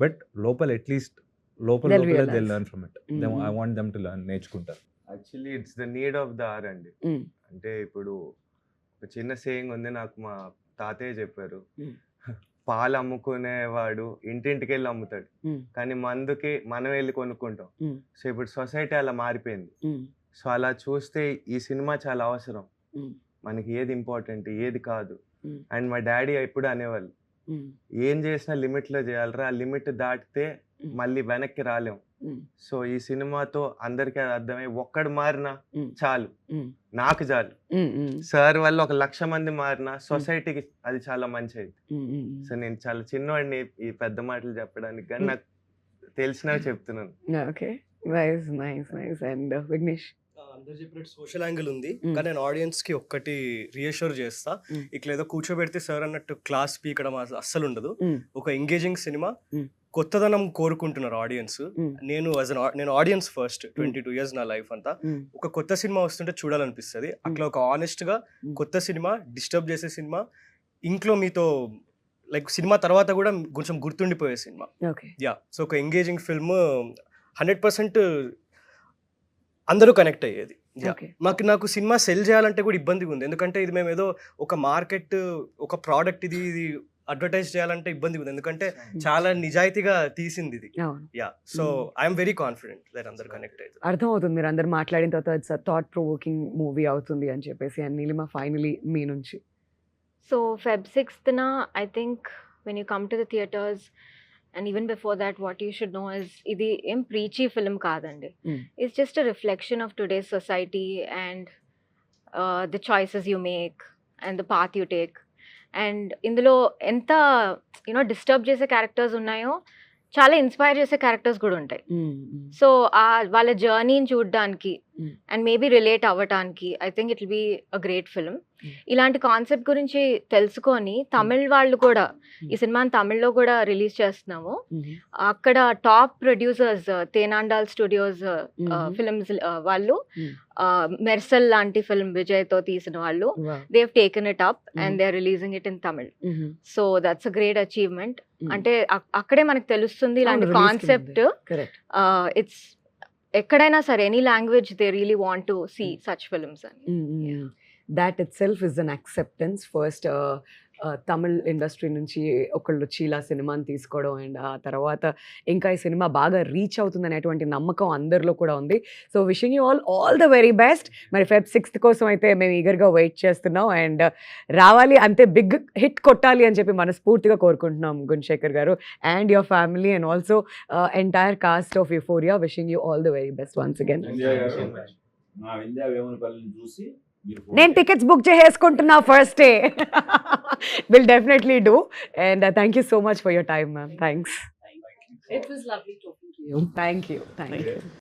బట్ లోపల అట్లీస్ట్ లోపల They'll they realize. Learn from it. I want them to learn, నేర్చుకుంటారు. Actually it's the need of the hour అండి. అంటే ఇప్పుడు ఒక చిన్న సేయింగ్ ఉంది, నాకు మా తాతయ్య చెప్పారు. పాలు అమ్ముకునేవాడు ఇంటింటికి వెళ్ళి అమ్ముతాడు, కానీ మందుకి మనం వెళ్ళి కొనుక్కుంటాం. సో ఇప్పుడు సొసైటీ అలా మారిపోయింది. సో అలా చూస్తే ఈ సినిమా చాలా అవసరం. మనకి ఏది ఇంపార్టెంట్ ఏది కాదు. అండ్ మా డాడీ ఎప్పుడు అనేవాళ్ళు, ఏం చేసినా లిమిట్లో చేయాలరా, ఆ లిమిట్ దాటితే మళ్ళీ వెనక్కి రాలేం. సో ఈ సినిమాతో అందరికీ అది అర్థమై ఒక్కడు మారినా చాలు, నాకు చాలు. సార్ వల్ల 1,00,000 మంది మారినా సొసైటీకి అది చాలా మంచిది. సో నేను చాలా చిన్నవాడిని ఈ పెద్ద మాటలు చెప్పడానికి, కానీ నాకు తెలిసినవి చెప్తున్నాను. Okay, nice nice nice. And Vignesh? అందరు చెప్పినట్టు సోషల్ యాంగిల్ ఉంది, కానీ నేను ఆడియన్స్ కి ఒక్కటి రీఅష్యూర్ చేస్తా. ఇట్లా ఏదో కూర్చోబెడితే సార్ అన్నట్టు క్లాస్ పీకడం అస్సలు ఉండదు. ఒక ఎంగేజింగ్ సినిమా, కొత్తదనం కోరుకుంటున్నారు ఆడియన్స్. నేను ఆడియన్స్ ఫస్ట్ 22 years నా లైఫ్ అంతా. ఒక కొత్త సినిమా వస్తుంటే చూడాలనిపిస్తుంది. అట్లా ఒక ఆనెస్ట్ గా కొత్త సినిమా, డిస్టర్బ్ చేసే సినిమా, ఇంట్లో మీతో లైక్ సినిమా తర్వాత కూడా కొంచెం గుర్తుండిపోయే సినిమా. యా, సో ఒక ఎంగేజింగ్ ఫిల్మ్ 100% అందరూ కనెక్ట్ అయ్యేది. నాకు సినిమా సెల్ చేయాలంటే కూడా ఇబ్బందిగా ఉంది, ఎందుకంటే ఇది మేము ఏదో ఒక మార్కెట్, ఒక ప్రోడక్ట్, ఇది అడ్వర్టైజ్ చేయాలంటే ఇబ్బందిగా ఉంది, ఎందుకంటే చాలా నిజాయితీగా తీసింది ఇది. Yeah, so I'm very confident that అందరు కనెక్ట్ అయ్యారు. అర్థమవుతుంది మీరు అందరు మాట్లాడిన తర్వాత ఇట్స్ థాట్ ప్రొవోకింగ్ మూవీ అవుతుంది అని చెప్పేసి. అండ్ నీలిమ, ఫైనలీ మీ నుంచి. So Feb 6th I think when you come to the theaters, and even before that, what you should know is ఇది ఏం preachy film కాదండి. It's just a reflection of today's society and the choices you make and the path you take. And ఇందులో ఎంత disturb చేసే characters ఉన్నాయో, చాలా inspire చేసే characters కూడా ఉంటాయి. సో వాళ్ళ జర్నీని చూడడానికి అండ్ మేబీ రిలేట్ అవ్వటానికి I think it will be a great film. ఇలాంటి కాన్సెప్ట్ గురించి తెలుసుకొని తమిళ్ వాళ్ళు కూడా ఈ సినిమాని తమిళ్లో కూడా రిలీజ్ చేస్తున్నాము. అక్కడ top producers Thenandal studios films వాళ్ళు, మెర్సల్ లాంటి ఫిల్మ్ విజయ్తో తీసిన వాళ్ళు, they have taken it up and they are releasing it in Tamil. So that's a great achievement. అంటే అక్కడే మనకు తెలుస్తుంది ఇలాంటి కాన్సెప్ట్. ఇట్స్ ఎక్కడైనా సరే, any language, they really want to see such films అని. That itself is an acceptance. First, Tamil industry నుంచి ఒకళ్ళు వచ్చి ఇలా సినిమాని తీసుకోవడం అండ్ ఆ తర్వాత ఇంకా ఈ సినిమా బాగా రీచ్ అవుతుంది అనేటువంటి నమ్మకం అందరిలో కూడా ఉంది. So wishing you all the very best. మరి Feb 6th కోసం అయితే మేము ఈగర్గా వెయిట్ చేస్తున్నాం అండ్ రావాలి అంతే బిగ్ హిట్ కొట్టాలి అని చెప్పి మనస్ఫూర్తిగా కోరుకుంటున్నాం Gunasekhar garu and your family and also entire cast of Euphoria. Wishing you all the very best once again. నా వింధ్యా వేములపల్లిని చూసి నేను టికెట్స్ బుక్ చేసేసుకుంటున్నా first day. Will definitely do and thank you so much for your time ma'am. Thanks. It was lovely talking to you. Thank you.